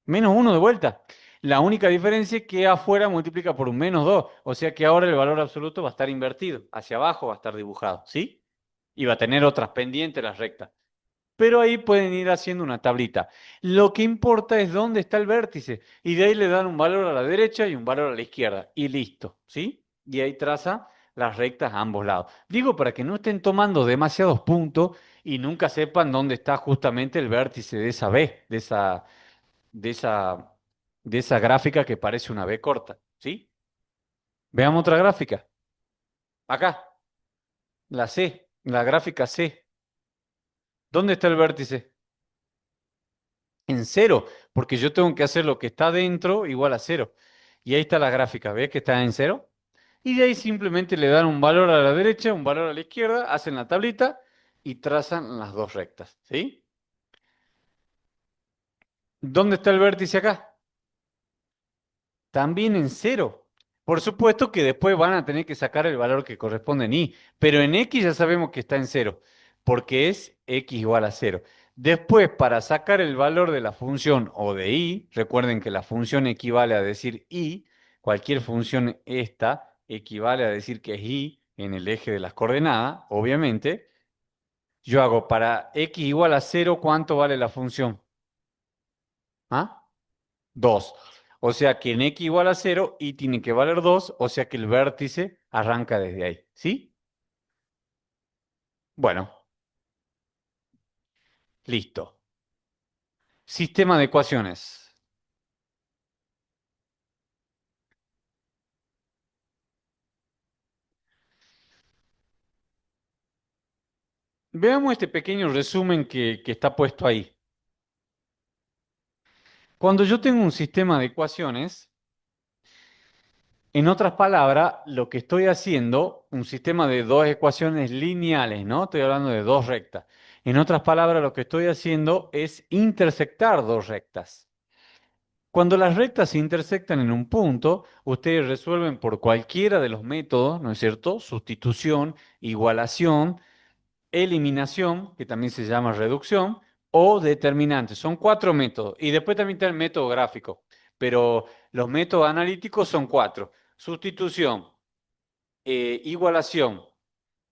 Menos 1 de vuelta. La única diferencia es que afuera multiplica por un menos 2, o sea que ahora el valor absoluto va a estar invertido, hacia abajo va a estar dibujado, ¿sí? Y va a tener otras pendientes las rectas. Pero ahí pueden ir haciendo una tablita. Lo que importa es dónde está el vértice. Y de ahí le dan un valor a la derecha y un valor a la izquierda. Y listo, ¿sí? Y ahí traza las rectas a ambos lados. Digo, para que no estén tomando demasiados puntos y nunca sepan dónde está justamente el vértice de esa B, de esa, de esa gráfica que parece una B corta, ¿sí? Veamos otra gráfica. Acá, la C, la gráfica C. ¿Dónde está el vértice? En cero, porque yo tengo que hacer lo que está dentro igual a cero. Y ahí está la gráfica, ¿ves que está en cero? Y de ahí simplemente le dan un valor a la derecha, un valor a la izquierda, hacen la tablita y trazan las dos rectas, ¿sí? ¿Dónde está el vértice acá? También en cero. Por supuesto que después van a tener que sacar el valor que corresponde en y, pero en x ya sabemos que está en cero, porque es x igual a cero. Después, para sacar el valor de la función o de y, recuerden que la función equivale a decir y, cualquier función esta equivale a decir que es y en el eje de las coordenadas, obviamente. Yo hago para x igual a cero, ¿cuánto vale la función? ¿Ah? 2. O sea que en x igual a cero, y tiene que valer 2, o sea que el vértice arranca desde ahí. ¿Sí? Bueno, listo. Sistema de ecuaciones. Veamos este pequeño resumen que está puesto ahí. Cuando yo tengo un sistema de ecuaciones, en otras palabras, lo que estoy haciendo, un sistema de dos ecuaciones lineales, ¿no? Estoy hablando de dos rectas. En otras palabras, lo que estoy haciendo es intersectar dos rectas. Cuando las rectas se intersectan en un punto, ustedes resuelven por cualquiera de los métodos, ¿no es cierto? Sustitución, igualación, eliminación, que también se llama reducción, o determinante. Son cuatro métodos. Y después también está el método gráfico. Pero los métodos analíticos son cuatro. Sustitución, igualación,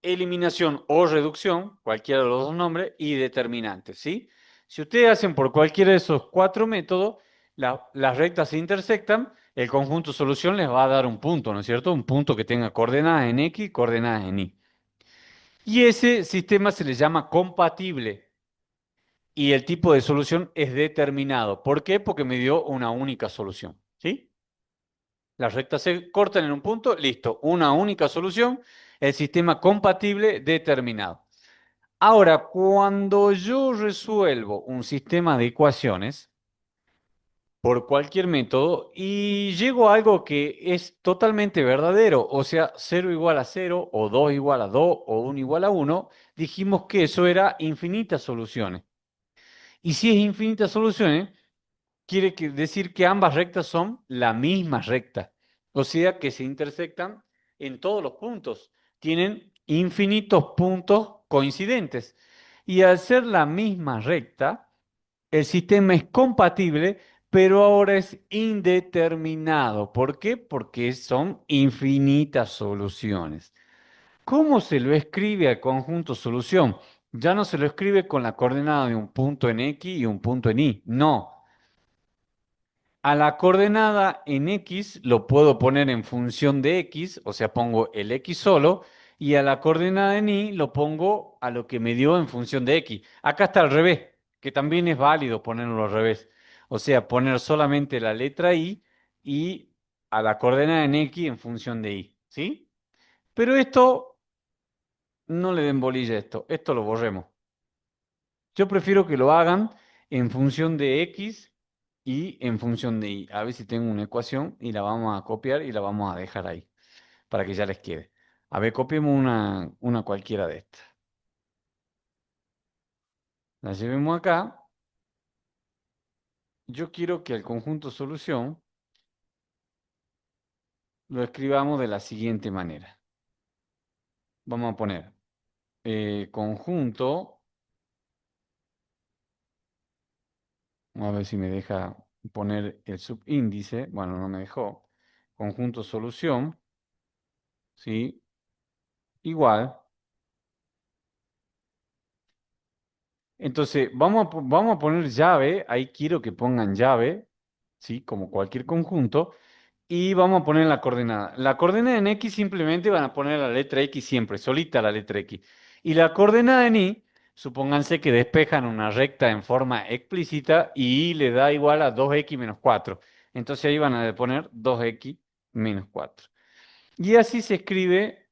eliminación o reducción, cualquiera de los dos nombres, y determinante, ¿sí? Si ustedes hacen por cualquiera de esos cuatro métodos, las rectas se intersectan, el conjunto solución les va a dar un punto, ¿no es cierto? Un punto que tenga coordenadas en X y coordenadas en Y. Y ese sistema se le llama compatible y el tipo de solución es determinado. ¿Por qué? Porque me dio una única solución, ¿sí? Las rectas se cortan en un punto, listo, una única solución, el sistema compatible determinado. Ahora, cuando yo resuelvo un sistema de ecuaciones por cualquier método y llego a algo que es totalmente verdadero, o sea, cero igual a cero, o 2 igual a 2, o 1 igual a 1, dijimos que eso era infinitas soluciones. Y si es infinitas soluciones, quiere decir que ambas rectas son la misma recta. O sea que se intersectan en todos los puntos. Tienen infinitos puntos coincidentes. Y al ser la misma recta, el sistema es compatible, pero ahora es indeterminado. ¿Por qué? Porque son infinitas soluciones. ¿Cómo se lo escribe al conjunto solución? Ya no se lo escribe con la coordenada de un punto en X y un punto en Y. No. A la coordenada en X lo puedo poner en función de X, o sea, pongo el X solo, y a la coordenada en Y lo pongo a lo que me dio en función de X. Acá está al revés, que también es válido ponerlo al revés. O sea, poner solamente la letra y a la coordenada en X en función de Y. ¿Sí? Pero esto, no le den bolilla a esto lo borremos. Yo prefiero que lo hagan en función de X y en función de Y. A ver si tengo una ecuación y la vamos a copiar y la vamos a dejar ahí para que ya les quede. A ver, copiemos una cualquiera de estas. La llevemos acá. Yo quiero que el conjunto solución lo escribamos de la siguiente manera. Vamos a poner conjunto. Vamos a ver si me deja poner el subíndice. Bueno, no me dejó. Conjunto solución. ¿Sí? Igual. Entonces, vamos a poner llave, ahí quiero que pongan llave, ¿sí? Como cualquier conjunto, y vamos a poner la coordenada. La coordenada en X simplemente van a poner la letra X siempre, solita la letra X. Y la coordenada en Y, supónganse que despejan una recta en forma explícita y Y le da igual a 2x menos 4. Entonces ahí van a poner 2x menos 4. Y así se escribe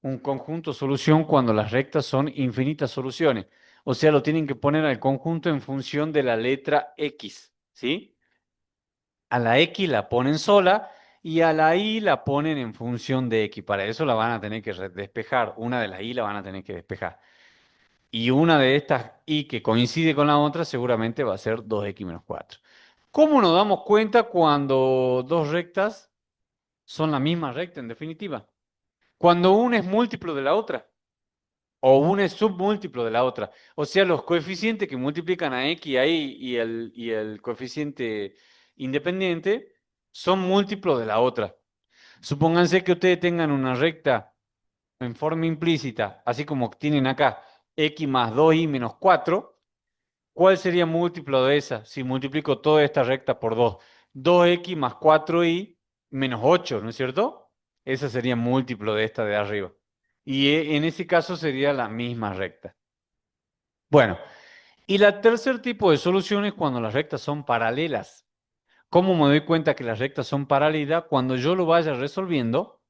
un conjunto solución cuando las rectas son infinitas soluciones. O sea, lo tienen que poner al conjunto en función de la letra X, ¿sí? A la X la ponen sola y a la Y la ponen en función de X. Para eso la van a tener que despejar. Una de las Y la van a tener que despejar. Y una de estas Y que coincide con la otra seguramente va a ser 2x menos 4. ¿Cómo nos damos cuenta cuando dos rectas son la misma recta en definitiva? Cuando una es múltiplo de la otra. O una es submúltiplo de la otra. O sea, los coeficientes que multiplican a X y a Y y el coeficiente independiente son múltiplos de la otra. Supónganse que ustedes tengan una recta en forma implícita, así como tienen acá, X más 2Y menos 4. ¿Cuál sería múltiplo de esa si multiplico toda esta recta por 2? 2X más 4Y menos 8, ¿no es cierto? Esa sería múltiplo de esta de arriba. Y en ese caso sería la misma recta. Bueno, y la tercer tipo de solución es cuando las rectas son paralelas. ¿Cómo me doy cuenta que las rectas son paralelas? Cuando yo lo vaya resolviendo,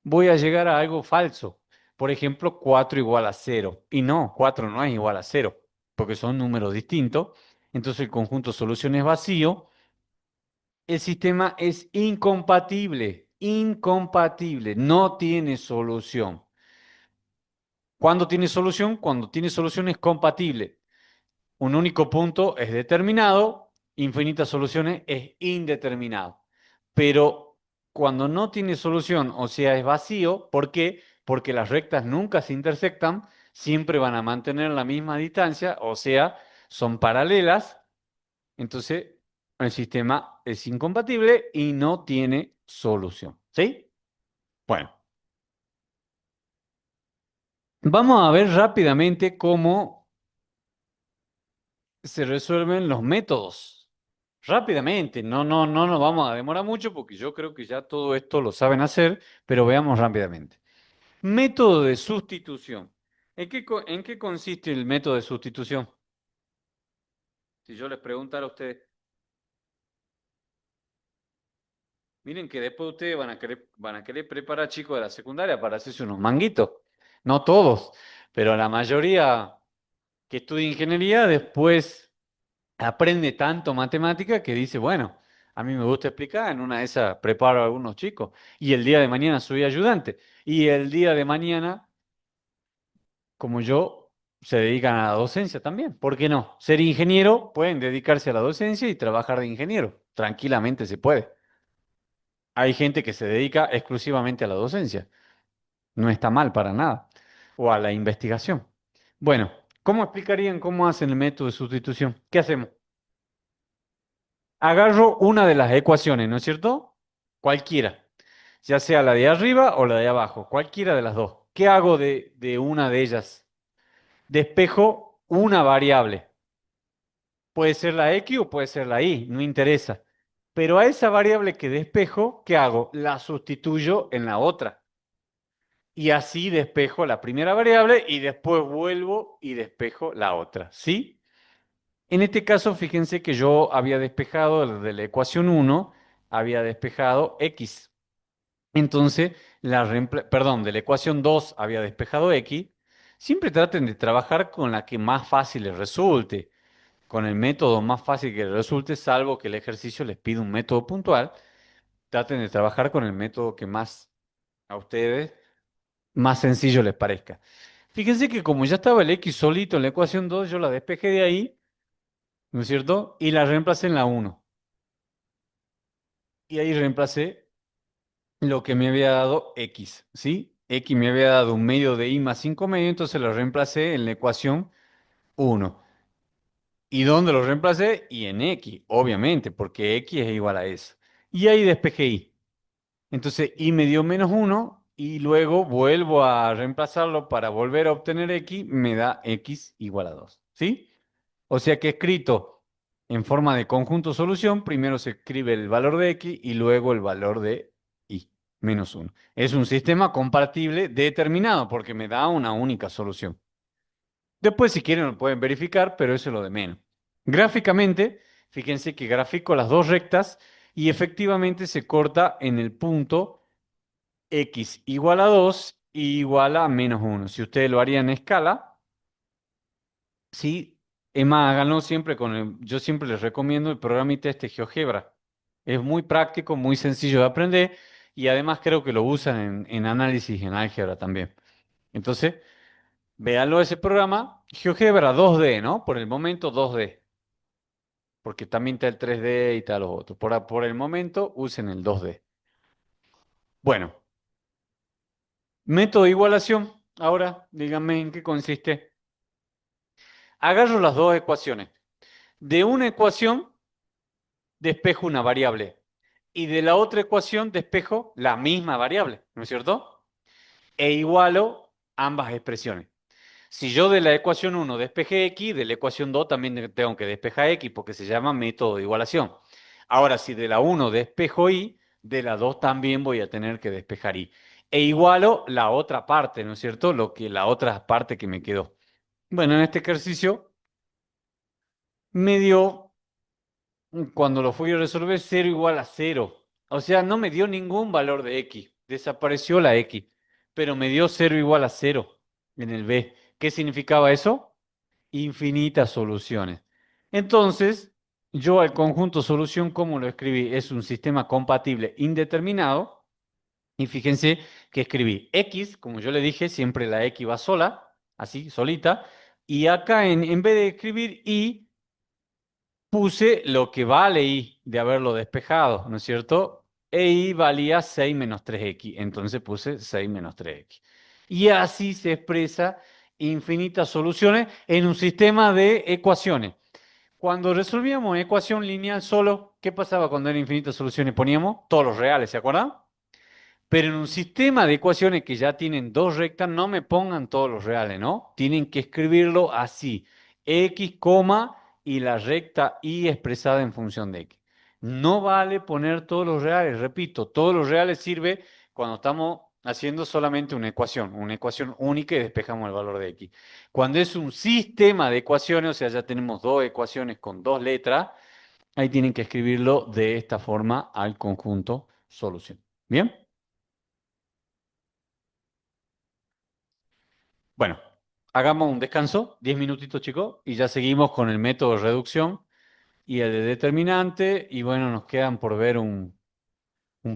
voy a llegar a algo falso. Por ejemplo, 4 igual a 0. Y no, 4 no es igual a 0, porque son números distintos. Entonces el conjunto solución es vacío. El sistema es incompatible, incompatible, no tiene solución. ¿Cuándo tiene solución? Cuando tiene solución es compatible. Un único punto es determinado, infinitas soluciones es indeterminado. Pero cuando no tiene solución, o sea, es vacío, ¿por qué? Porque las rectas nunca se intersectan, siempre van a mantener la misma distancia, o sea, son paralelas. Entonces, el sistema es incompatible y no tiene solución. ¿Sí? Bueno, vamos a ver rápidamente cómo se resuelven los métodos. Rápidamente, no nos vamos a demorar mucho porque yo creo que ya todo esto lo saben hacer, pero veamos rápidamente. Método de sustitución. ¿En qué consiste el método de sustitución? Si yo les preguntara a ustedes, miren que después ustedes van a querer preparar chicos de la secundaria para hacerse unos manguitos. No todos, pero la mayoría que estudia ingeniería después aprende tanto matemática que dice, bueno, a mí me gusta explicar, en una de esas preparo a algunos chicos y el día de mañana soy ayudante y el día de mañana, como yo, se dedican a la docencia también. ¿Por qué no? Ser ingeniero, pueden dedicarse a la docencia y trabajar de ingeniero. Tranquilamente se puede. Hay gente que se dedica exclusivamente a la docencia. No está mal para nada. O a la investigación. Bueno, ¿cómo explicarían cómo hacen el método de sustitución? ¿Qué hacemos? Agarro una de las ecuaciones, ¿no es cierto? Cualquiera, ya sea la de arriba o la de abajo, cualquiera de las dos. ¿Qué hago de una de ellas? Despejo una variable. Puede ser la X o puede ser la Y, no interesa. Pero a esa variable que despejo, ¿qué hago? La sustituyo en la otra. Y así despejo la primera variable y después vuelvo y despejo la otra. ¿Sí? En este caso, fíjense que yo había despejado de la ecuación uno, había despejado X. Entonces, perdón, de la ecuación 2 había despejado X. Siempre traten de trabajar con la que más fácil les resulte, con el método más fácil que les resulte, salvo que el ejercicio les pida un método puntual. Traten de trabajar con el método que más a ustedes más sencillo les parezca. Fíjense que como ya estaba el X solito en la ecuación 2, yo la despejé de ahí, ¿no es cierto? Y la reemplacé en la uno. Y ahí reemplacé lo que me había dado X, ¿sí? X me había dado un medio de Y más 5 medios, entonces lo reemplacé en la ecuación uno. ¿Y dónde lo reemplacé? Y en X, obviamente, porque X es igual a eso. Y ahí despejé Y. Entonces Y me dio menos uno y luego vuelvo a reemplazarlo para volver a obtener X, me da X igual a 2, ¿sí? O sea que escrito en forma de conjunto solución, primero se escribe el valor de X y luego el valor de Y, menos uno. Es un sistema compartible determinado porque me da una única solución. Después, si quieren, lo pueden verificar, pero eso es lo de menos. Gráficamente, fíjense que grafico las dos rectas y efectivamente se corta en el punto X igual a 2 y igual a menos uno. Si ustedes lo harían en escala, sí, es más, háganlo siempre yo siempre les recomiendo el programa y test de GeoGebra. Es muy práctico, muy sencillo de aprender y además creo que lo usan en análisis en álgebra también. Entonces, véanlo ese programa, GeoGebra 2D, ¿no? Por el momento 2D, porque también está el 3D y está los otros. Por el momento usen el 2D. Bueno, método de igualación. Ahora, díganme en qué consiste. Agarro las dos ecuaciones. De una ecuación despejo una variable y de la otra ecuación despejo la misma variable, ¿no es cierto? E igualo ambas expresiones. Si yo de la ecuación uno despejé X, de la ecuación 2 también tengo que despejar X porque se llama método de igualación. Ahora, si de la uno despejo Y, de la 2 también voy a tener que despejar Y. E igualo la otra parte, ¿no es cierto? La otra parte que me quedó. Bueno, en este ejercicio me dio, cuando lo fui a resolver, 0 igual a 0. O sea, no me dio ningún valor de X. Desapareció la X. Pero me dio 0 igual a 0 en el B. ¿Qué significaba eso? Infinitas soluciones. Entonces, yo al conjunto solución, ¿cómo lo escribí? Es un sistema compatible indeterminado. Y fíjense que escribí X, como yo le dije, siempre la X va sola, así, solita. Y acá en vez de escribir Y, puse lo que vale Y de haberlo despejado, ¿no es cierto? E Y valía 6 menos 3X, entonces puse 6 menos 3X. Y así se expresa infinitas soluciones en un sistema de ecuaciones. Cuando resolvíamos ecuación lineal solo, ¿qué pasaba cuando eran infinitas soluciones? Poníamos todos los reales, ¿se acuerdan? Pero en un sistema de ecuaciones que ya tienen dos rectas, no me pongan todos los reales, ¿no? Tienen que escribirlo así. X, coma, y la recta Y expresada en función de X. No vale poner todos los reales, repito, todos los reales sirve cuando estamos haciendo solamente una ecuación única y despejamos el valor de X. Cuando es un sistema de ecuaciones, o sea, ya tenemos dos ecuaciones con dos letras, ahí tienen que escribirlo de esta forma al conjunto solución. ¿Bien? Bueno, hagamos un descanso, 10 minutitos, chicos, y ya seguimos con el método de reducción y el de determinante. Y bueno, nos quedan por ver un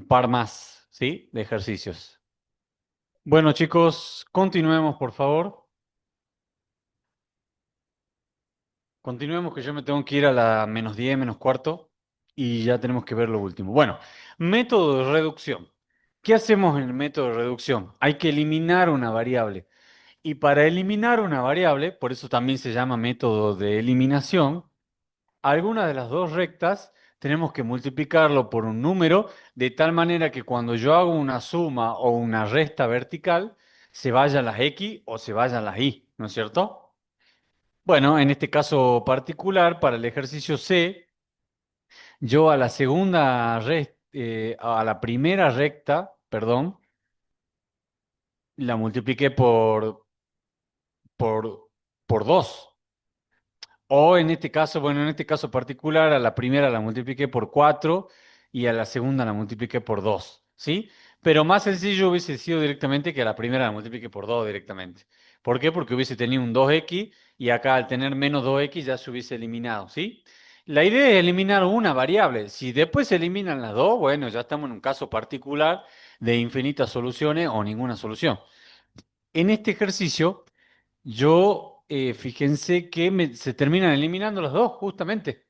par más, ¿sí? De ejercicios. Bueno, chicos, continuemos, por favor. Continuemos que yo me tengo que ir a la -10, -4 y ya tenemos que ver lo último. Bueno, método de reducción. ¿Qué hacemos en el método de reducción? Hay que eliminar una variable. Y para eliminar una variable, por eso también se llama método de eliminación, alguna de las dos rectas tenemos que multiplicarlo por un número de tal manera que cuando yo hago una suma o una resta vertical, se vayan las X o se vayan las Y, ¿no es cierto? Bueno, en este caso particular, para el ejercicio C, yo a la a la primera recta, perdón, la multipliqué por, por 2. O en este caso, bueno, en este caso particular, a la primera la multipliqué por 4 y a la segunda la multipliqué por 2, ¿sí? Pero más sencillo hubiese sido directamente que a la primera la multipliqué por 2 directamente. ¿Por qué? Porque hubiese tenido un 2x y acá al tener menos 2x ya se hubiese eliminado, ¿sí? La idea es eliminar una variable. Si después se eliminan las dos, bueno, ya estamos en un caso particular de infinitas soluciones o ninguna solución. En este ejercicio... Fíjense que se terminan eliminando los dos, justamente.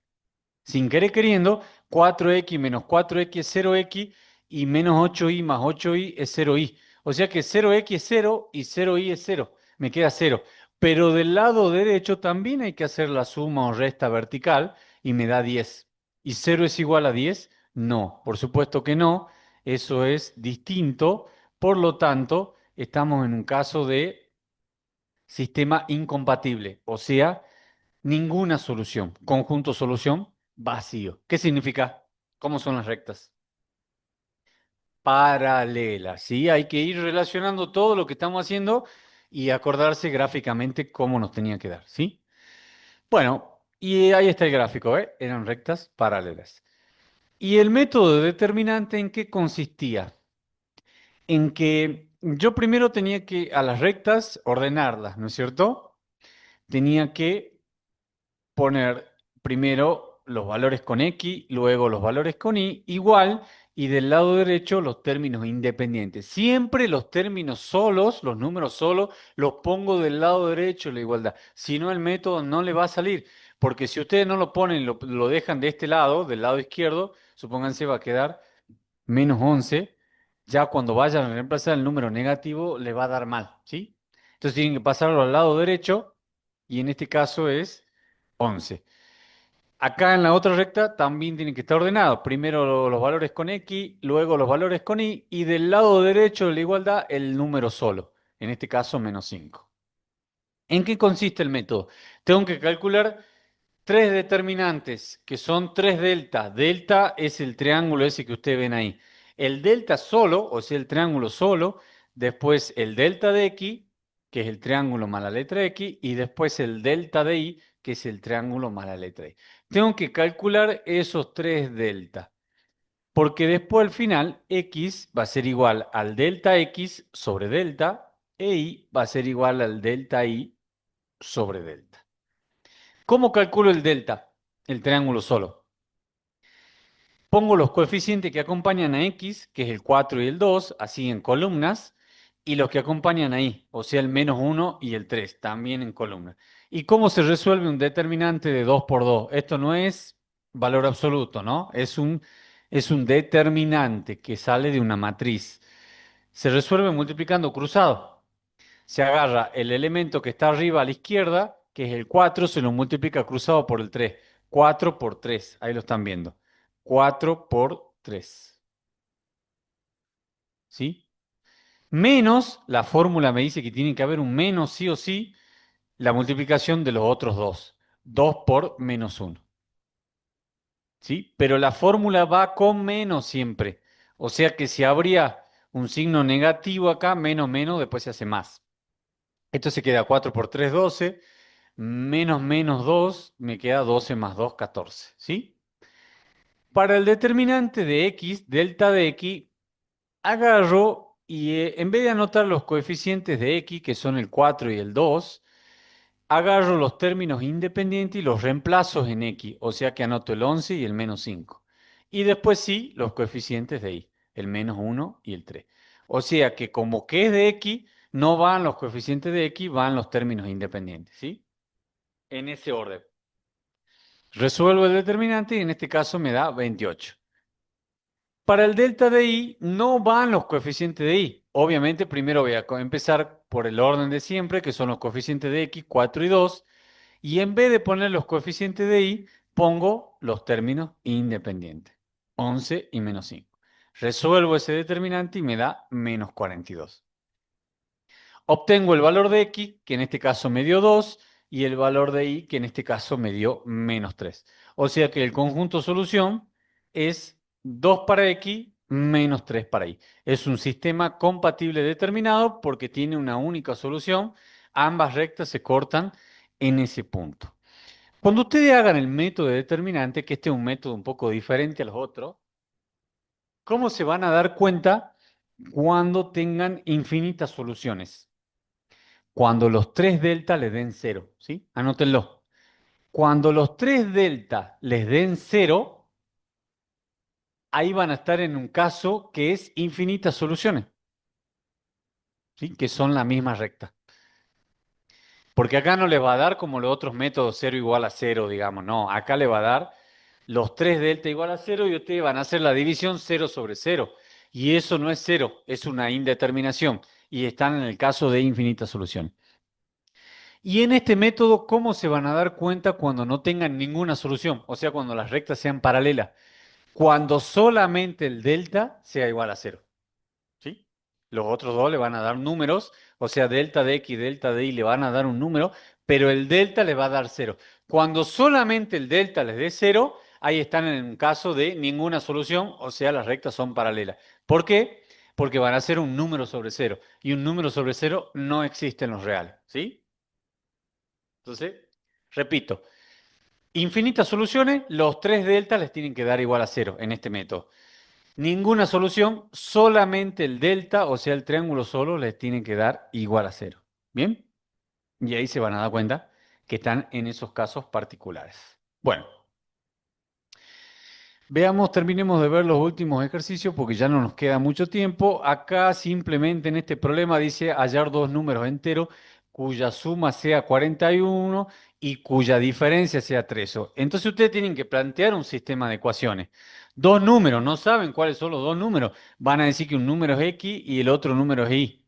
Sin querer queriendo, 4x menos 4x es 0x y menos 8y más 8y es 0y. O sea que 0x es 0 y 0y es 0. Me queda 0. Pero del lado derecho también hay que hacer la suma o resta vertical y me da 10. ¿Y 0 es igual a 10? No, por supuesto que no. Eso es distinto. Por lo tanto, estamos en un caso de sistema incompatible, o sea, ninguna solución. Conjunto solución vacío. ¿Qué significa? ¿Cómo son las rectas? Paralelas, ¿sí? Hay que ir relacionando todo lo que estamos haciendo y acordarse gráficamente cómo nos tenía que dar, ¿sí? Bueno, y ahí está el gráfico, ¿eh? Eran rectas paralelas. ¿Y el método determinante en qué consistía? En que yo primero tenía que a las rectas ordenarlas, ¿no es cierto? Tenía que poner primero los valores con X, luego los valores con Y, igual, y del lado derecho los términos independientes. Siempre los términos solos, los números solos, los pongo del lado derecho de la igualdad. Si no, el método no le va a salir. Porque si ustedes no lo ponen, lo dejan de este lado, del lado izquierdo, supónganse va a quedar -11. Ya cuando vayan a reemplazar el número negativo, le va a dar mal, ¿sí? Entonces tienen que pasarlo al lado derecho, y en este caso es 11. Acá en la otra recta también tienen que estar ordenados. Primero los valores con X, luego los valores con Y, y del lado derecho de la igualdad el número solo, en este caso -5. ¿En qué consiste el método? Tengo que calcular tres determinantes, que son tres deltas. Delta es el triángulo ese que ustedes ven ahí. El delta solo, o sea, el triángulo solo, después el delta de X, que es el triángulo más la letra X, y después el delta de Y, que es el triángulo más la letra Y. Tengo que calcular esos tres delta, porque después al final X va a ser igual al delta X sobre delta, e Y va a ser igual al delta Y sobre delta. ¿Cómo calculo el delta? El triángulo solo. Pongo los coeficientes que acompañan a X, que es el 4 y el 2, así en columnas, y los que acompañan a Y, o sea, el -1 y el 3, también en columnas. ¿Y cómo se resuelve un determinante de 2 por 2? Esto no es valor absoluto, ¿no? Es un determinante que sale de una matriz. Se resuelve multiplicando cruzado. Se agarra el elemento que está arriba a la izquierda, que es el 4, se lo multiplica cruzado por el 3. 4 por 3, ahí lo están viendo. 4 por 3. ¿Sí? Menos, la fórmula me dice que tiene que haber un menos sí o sí, la multiplicación de los otros dos. 2 por -1. ¿Sí? Pero la fórmula va con menos siempre. O sea que si habría un signo negativo acá, menos, menos, después se hace más. Esto se queda 4 por 3, 12. Menos menos 2 me queda 12 más 2, 14. ¿Sí? Para el determinante de X, delta de X, agarro y en vez de anotar los coeficientes de X, que son el 4 y el 2, agarro los términos independientes y los reemplazo en X, o sea que anoto el 11 y el -5. Y después sí, los coeficientes de Y, el -1 y el 3. O sea que como que es de X, no van los coeficientes de X, van los términos independientes, ¿sí? En ese orden. Resuelvo el determinante y en este caso me da 28. Para el delta de i no van los coeficientes de i. Obviamente primero voy a empezar por el orden de siempre, que son los coeficientes de x, 4 y 2. Y en vez de poner los coeficientes de i, pongo los términos independientes. 11 y menos 5. Resuelvo ese determinante y me da menos 42. Obtengo el valor de x, que en este caso me dio 2, y el valor de y, que en este caso me dio menos 3. O sea que el conjunto solución es 2 para x menos 3 para y. Es un sistema compatible determinado porque tiene una única solución. Ambas rectas se cortan en ese punto. Cuando ustedes hagan el método de determinante, que este es un método un poco diferente a los otros, ¿cómo se van a dar cuenta cuando tengan infinitas soluciones? Cuando los 3 delta les den 0, ¿sí? Anótenlo. Cuando los 3 delta les den 0, ahí van a estar en un caso que es infinitas soluciones, ¿sí? Que son la misma recta. Porque acá no les va a dar como los otros métodos 0 igual a 0, digamos. No, acá le va a dar los 3 delta igual a 0 y ustedes van a hacer la división 0 sobre 0. Y eso no es 0, es una indeterminación. Y están en el caso de infinitas soluciones. Y en este método, ¿cómo se van a dar cuenta cuando no tengan ninguna solución? O sea, cuando las rectas sean paralelas. Cuando solamente el delta sea igual a 0. ¿Sí? Los otros dos le van a dar números, o sea, delta de x, delta de y le van a dar un número, pero el delta le va a dar 0. Cuando solamente el delta les dé 0, ahí están en un caso de ninguna solución, o sea, las rectas son paralelas. ¿Por qué? Porque van a ser un número sobre 0. Y un número sobre 0 no existe en los reales. ¿Sí? Entonces, repito, infinitas soluciones, los 3 delta les tienen que dar igual a 0 en este método. Ninguna solución, solamente el delta, o sea, el triángulo solo, les tiene que dar igual a 0. ¿Bien? Y ahí se van a dar cuenta que están en esos casos particulares. Bueno, veamos, terminemos de ver los últimos ejercicios porque ya no nos queda mucho tiempo. Acá simplemente en este problema dice hallar dos números enteros cuya suma sea 41 y cuya diferencia sea 3. Entonces ustedes tienen que plantear un sistema de ecuaciones. Dos números, no saben cuáles son los dos números. Van a decir que un número es x y el otro número es y.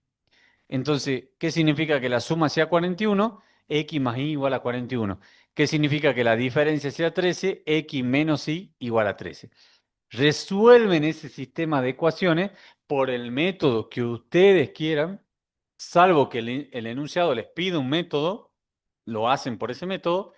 Entonces, ¿qué significa que la suma sea 41? X más y igual a 41. ¿Qué significa que la diferencia sea 13? X menos y igual a 13. Resuelven ese sistema de ecuaciones por el método que ustedes quieran, salvo que el enunciado les pida un método, lo hacen por ese método,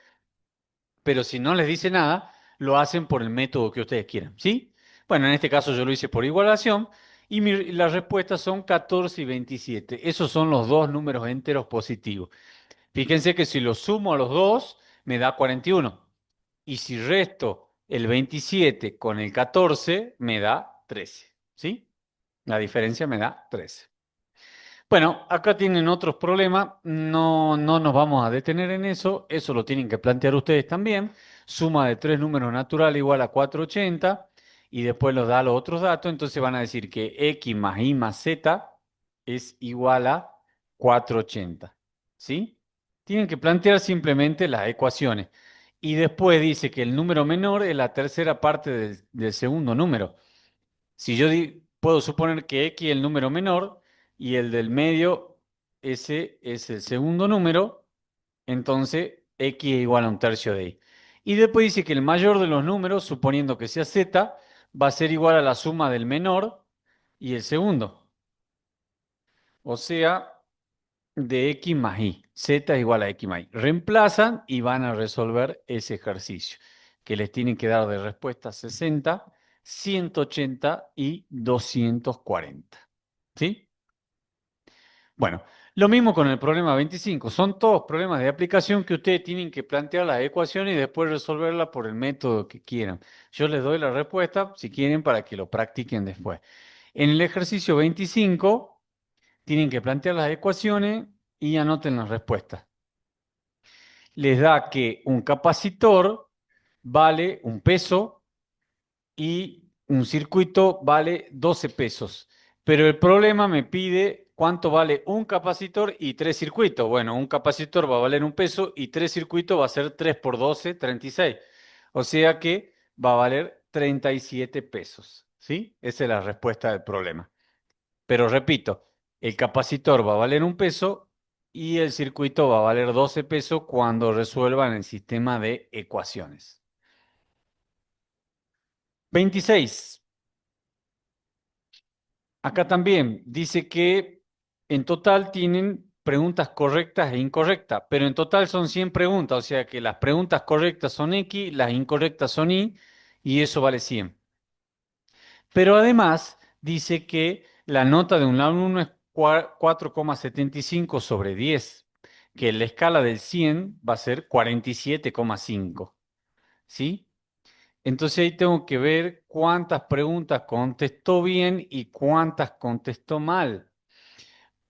pero si no les dice nada, lo hacen por el método que ustedes quieran, ¿sí? Bueno, en este caso yo lo hice por igualación y las respuestas son 14 y 27. Esos son los dos números enteros positivos. Fíjense que si los sumo a los dos, me da 41. Y si resto el 27 con el 14, me da 13. ¿Sí? La diferencia me da 13. Bueno, acá tienen otros problemas. No nos vamos a detener en eso. Eso lo tienen que plantear ustedes también. Suma de tres números naturales igual a 480. Y después los da los otros datos. Entonces van a decir que x más y más z es igual a 480. ¿Sí? Tienen que plantear simplemente las ecuaciones. Y después dice que el número menor es la tercera parte del segundo número. Si yo puedo suponer que x es el número menor y el del medio, ese es el segundo número, entonces x es igual a un tercio de y. Y después dice que el mayor de los números, suponiendo que sea z, va a ser igual a la suma del menor y el segundo. O sea, de x más y. Z es igual a x más y. Reemplazan y van a resolver ese ejercicio, que les tienen que dar de respuesta 60, 180 y 240. ¿Sí? Bueno, lo mismo con el problema 25. Son todos problemas de aplicación que ustedes tienen que plantear las ecuaciones y después resolverlas por el método que quieran. Yo les doy la respuesta si quieren para que lo practiquen después. En el ejercicio 25 tienen que plantear las ecuaciones y anoten las respuestas. Les da que un capacitor vale un peso y un circuito vale 12 pesos. Pero el problema me pide cuánto vale un capacitor y tres circuitos. Bueno, un capacitor va a valer un peso y tres circuitos va a ser 3 por 12, 36. O sea que va a valer 37 pesos, ¿sí? Esa es la respuesta del problema. Pero repito, el capacitor va a valer 1 peso y el circuito va a valer 12 pesos cuando resuelvan el sistema de ecuaciones. 26. Acá también dice que en total tienen preguntas correctas e incorrectas, pero en total son 100 preguntas, o sea que las preguntas correctas son X, las incorrectas son y eso vale 100. Pero además dice que la nota de un alumno es 4,75 sobre 10, que en la escala del 100 va a ser 47,5, ¿sí? Entonces ahí tengo que ver cuántas preguntas contestó bien y cuántas contestó mal.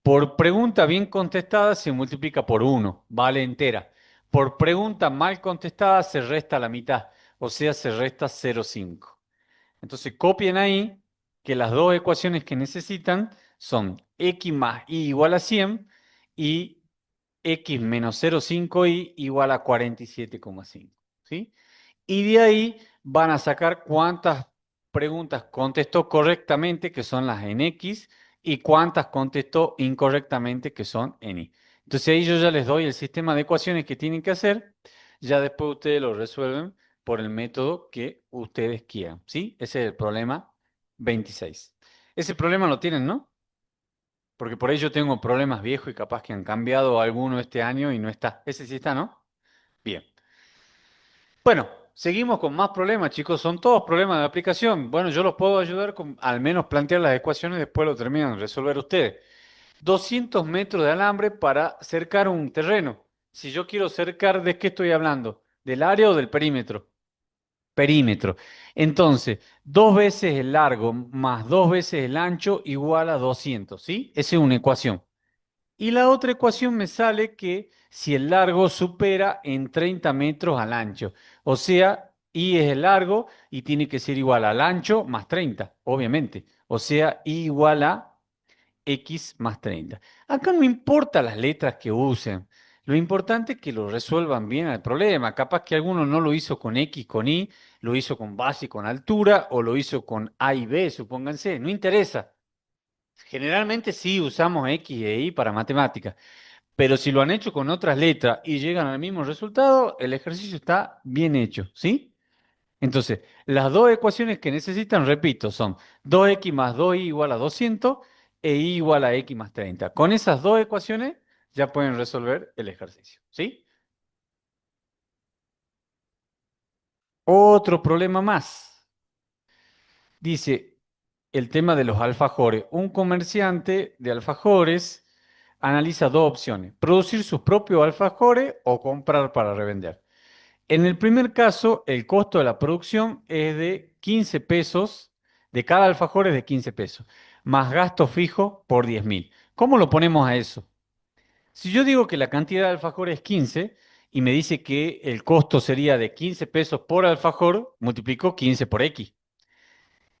Por pregunta bien contestada se multiplica por 1, vale entera. Por pregunta mal contestada se resta la mitad, o sea, se resta 0,5. Entonces copien ahí que las dos ecuaciones que necesitan son x más y igual a 100 y x menos 0,5y igual a 47,5. ¿Sí? Y de ahí van a sacar cuántas preguntas contestó correctamente, que son las en X, y cuántas contestó incorrectamente, que son en Y. Entonces ahí yo ya les doy el sistema de ecuaciones que tienen que hacer. Ya después ustedes lo resuelven por el método que ustedes quieran. ¿Sí? Ese es el problema 26. Ese problema lo tienen, ¿no? Porque por ahí yo tengo problemas viejos y capaz que han cambiado alguno este año y no está. Ese sí está, ¿no? Bien. Bueno, seguimos con más problemas, chicos. Son todos problemas de aplicación. Bueno, yo los puedo ayudar con al menos plantear las ecuaciones, después lo terminan de resolver ustedes. 200 metros de alambre para cercar un terreno. Si yo quiero cercar, ¿de qué estoy hablando? ¿Del área o del perímetro? Perímetro. Entonces, 2 veces el largo más 2 veces el ancho igual a 200, ¿sí? Esa es una ecuación. Y la otra ecuación me sale que si el largo supera en 30 metros al ancho, o sea, y es el largo y tiene que ser igual al ancho más 30, obviamente. O sea, I igual a X más 30. Acá no importa las letras que usen. Lo importante es que lo resuelvan bien el problema. Capaz que alguno no lo hizo con X, con Y, lo hizo con base y con altura, o lo hizo con A y B, supónganse. No interesa. Generalmente sí usamos X e Y para matemáticas, pero si lo han hecho con otras letras y llegan al mismo resultado, el ejercicio está bien hecho, ¿sí? Entonces, las dos ecuaciones que necesitan, repito, son 2x más 2y igual a 200 e y igual a x más 30. Con esas dos ecuaciones ya pueden resolver el ejercicio, ¿sí? Otro problema más. Dice el tema de los alfajores. Un comerciante de alfajores analiza dos opciones: producir sus propios alfajores o comprar para revender. En el primer caso, el costo de la producción es de 15 pesos, de cada alfajor es de 15 pesos, más gasto fijo por 10.000. ¿Cómo lo ponemos a eso? Si yo digo que la cantidad de alfajores es 15 y me dice que el costo sería de 15 pesos por alfajor, multiplico 15 por X.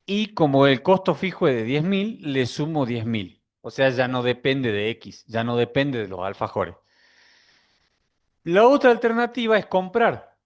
Y como el costo fijo es de 10.000, le sumo 10.000. O sea, ya no depende de X, ya no depende de los alfajores. La otra alternativa es comprar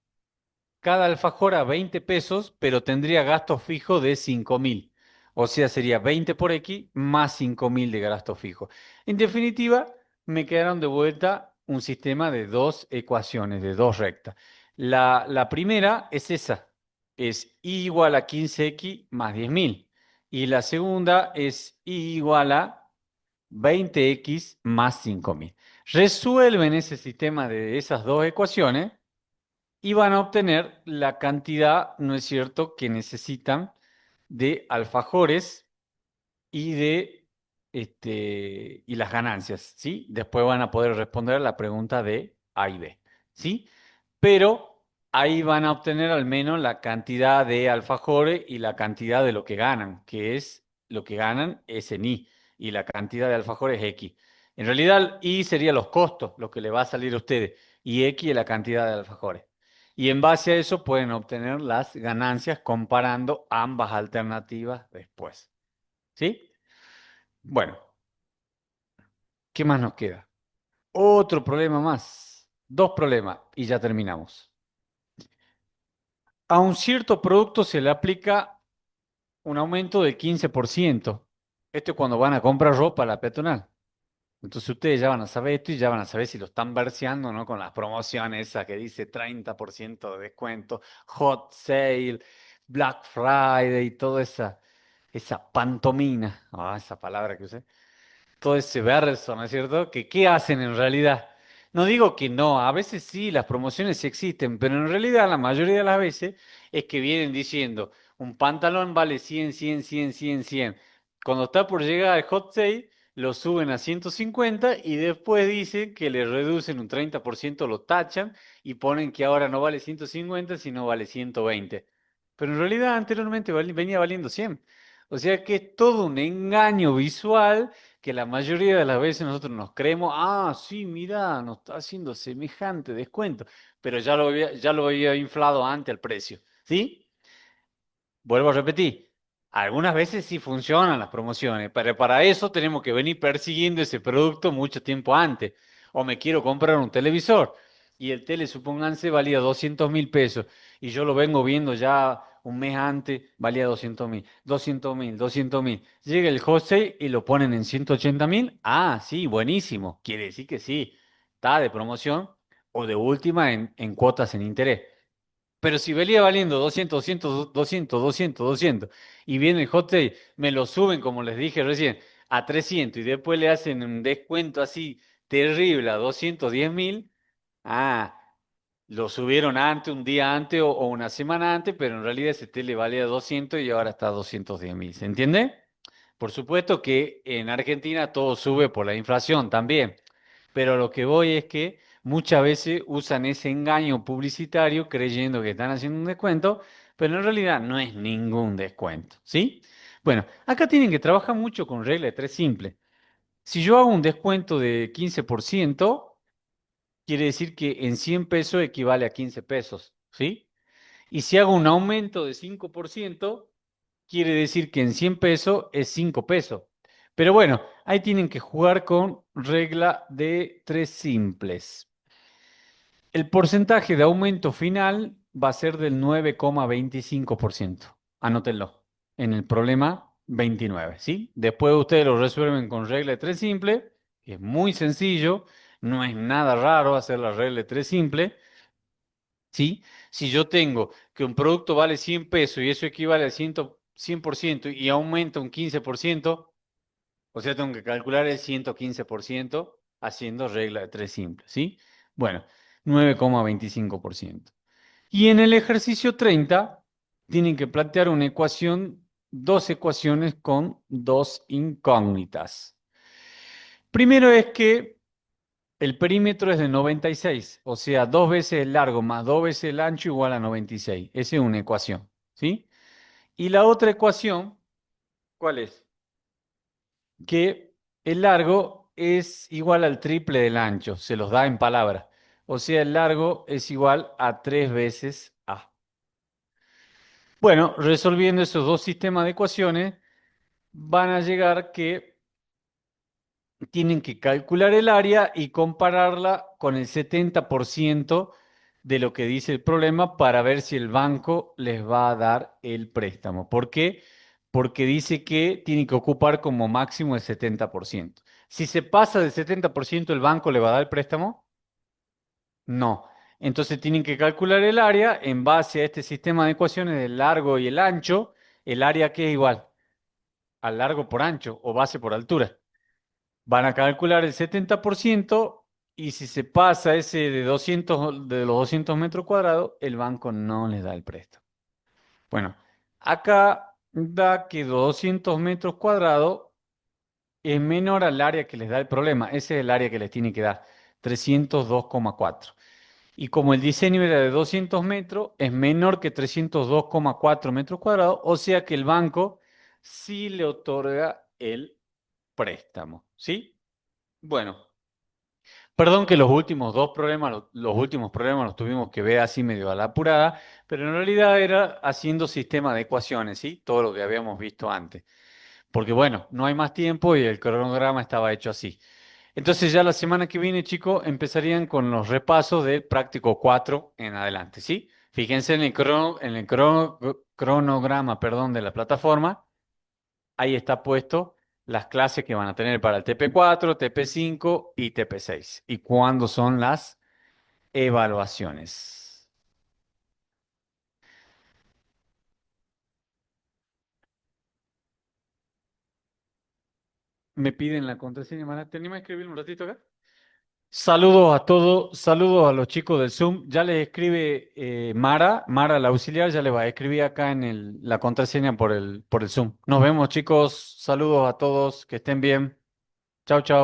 cada alfajor a 20 pesos, pero tendría gasto fijo de 5.000. O sea, sería 20 por X más 5.000 de gasto fijo. En definitiva, me quedaron de vuelta un sistema de dos ecuaciones, de dos rectas. La primera es esa, es Y igual a 15X más 10.000. Y la segunda es Y igual a 20X más 5.000. Resuelven ese sistema de esas dos ecuaciones y van a obtener la cantidad, ¿no es cierto?, que necesitan de alfajores y de y las ganancias, ¿sí? Después van a poder responder a la pregunta de A y B, ¿sí? Pero ahí van a obtener al menos la cantidad de alfajores y la cantidad de lo que ganan, que es lo que ganan es en Y, y la cantidad de alfajores es X. En realidad, Y sería los costos, lo que le va a salir a ustedes, y X es la cantidad de alfajores. Y en base a eso pueden obtener las ganancias comparando ambas alternativas después. ¿Sí? Bueno, ¿qué más nos queda? Otro problema más. Dos problemas y ya terminamos. A un cierto producto se le aplica un aumento del 15%. Esto es cuando van a comprar ropa a la peatonal. Entonces ustedes ya van a saber esto y ya van a saber si lo están verseando, ¿no? Con las promociones esa que dice 30% de descuento, hot sale, Black Friday y toda esa pantomina. Ah, esa palabra que usé. Todo ese verso, ¿no es cierto? Que ¿qué hacen en realidad? No digo que no, a veces sí, las promociones sí existen, pero en realidad la mayoría de las veces es que vienen diciendo, un pantalón vale 100, 100, 100, 100, 100. Cuando está por llegar al hot sale, lo suben a 150 y después dicen que le reducen un 30%, lo tachan y ponen que ahora no vale 150, sino vale 120. Pero en realidad anteriormente venía valiendo 100. O sea que es todo un engaño visual que la mayoría de las veces nosotros nos creemos, ah, sí, mira, nos está haciendo semejante descuento, pero ya lo había inflado antes el precio, ¿sí? Vuelvo a repetir, algunas veces sí funcionan las promociones, pero para eso tenemos que venir persiguiendo ese producto mucho tiempo antes. O me quiero comprar un televisor y el tele, supónganse, valía 200.000 pesos y yo lo vengo viendo ya un mes antes, valía 200.000, 200.000, 200.000. Llega el José y lo ponen en 180.000. Ah, sí, buenísimo. Quiere decir que sí, está de promoción o de última en cuotas en interés. Pero si venía valiendo 200, 200, 200, 200, 200 y viene el hot sale, me lo suben, como les dije recién, a 300 y después le hacen un descuento así terrible a 210.000, ah, lo subieron antes, un día antes o una semana antes, pero en realidad ese tele valía 200 y ahora está a 210.000. ¿Se entiende? Por supuesto que en Argentina todo sube por la inflación también, pero lo que voy es que muchas veces usan ese engaño publicitario creyendo que están haciendo un descuento, pero en realidad no es ningún descuento, ¿sí? Bueno, acá tienen que trabajar mucho con regla de tres simple. Si yo hago un descuento de 15%, quiere decir que en 100 pesos equivale a 15 pesos, ¿sí? Y si hago un aumento de 5%, quiere decir que en 100 pesos es 5 pesos. Pero bueno, ahí tienen que jugar con regla de tres simples. El porcentaje de aumento final va a ser del 9,25%. Anótenlo en el problema 29, ¿sí? Después ustedes lo resuelven con regla de tres simple. Es muy sencillo, no es nada raro hacer la regla de tres simple. ¿Sí? Si yo tengo que un producto vale 100 pesos y eso equivale al 100% y aumenta un 15%, o sea, tengo que calcular el 115% haciendo regla de tres simples, ¿sí? Bueno, 9,25%. Y en el ejercicio 30 tienen que plantear una ecuación, dos ecuaciones con dos incógnitas. Primero es que el perímetro es de 96, o sea, dos veces el largo más dos veces el ancho igual a 96. Esa es una ecuación, ¿sí? Y la otra ecuación, ¿cuál es? Que el largo es igual al triple del ancho, se los da en palabras. O sea, el largo es igual a 3 veces A. Bueno, resolviendo esos dos sistemas de ecuaciones, van a llegar que tienen que calcular el área y compararla con el 70% de lo que dice el problema para ver si el banco les va a dar el préstamo. ¿Por qué? Porque dice que tiene que ocupar como máximo el 70%. Si se pasa del 70%, ¿el banco le va a dar el préstamo? No. Entonces tienen que calcular el área en base a este sistema de ecuaciones del largo y el ancho, el área que es igual al largo por ancho o base por altura. Van a calcular el 70% y si se pasa ese de 200, de los 200 metros cuadrados, el banco no les da el préstamo. Bueno, acá da que 200 metros cuadrados es menor al área que les da el problema. Ese es el área que les tiene que dar, 302,4. Y como el diseño era de 200 metros, es menor que 302,4 metros cuadrados, o sea que el banco sí le otorga el préstamo, ¿sí? Bueno, perdón que los últimos dos problemas, los últimos problemas los tuvimos que ver así medio a la apurada, pero en realidad era haciendo sistema de ecuaciones, ¿sí? Todo lo que habíamos visto antes. Porque bueno, no hay más tiempo y el cronograma estaba hecho así. Entonces ya la semana que viene, chicos, empezarían con los repasos del práctico 4 en adelante, ¿sí? Fíjense en el cronograma, perdón, de la plataforma. Ahí está puesto las clases que van a tener para el TP4, TP5 y TP6. Y cuándo son las evaluaciones. Me piden la contraseña, Mara. ¿Te animas a escribir un ratito acá? Saludos a todos, saludos a los chicos del Zoom. Ya les escribe Mara, la auxiliar, ya les va a escribir acá en la contraseña por el Zoom. Nos vemos, chicos. Saludos a todos, que estén bien. Chao, chao.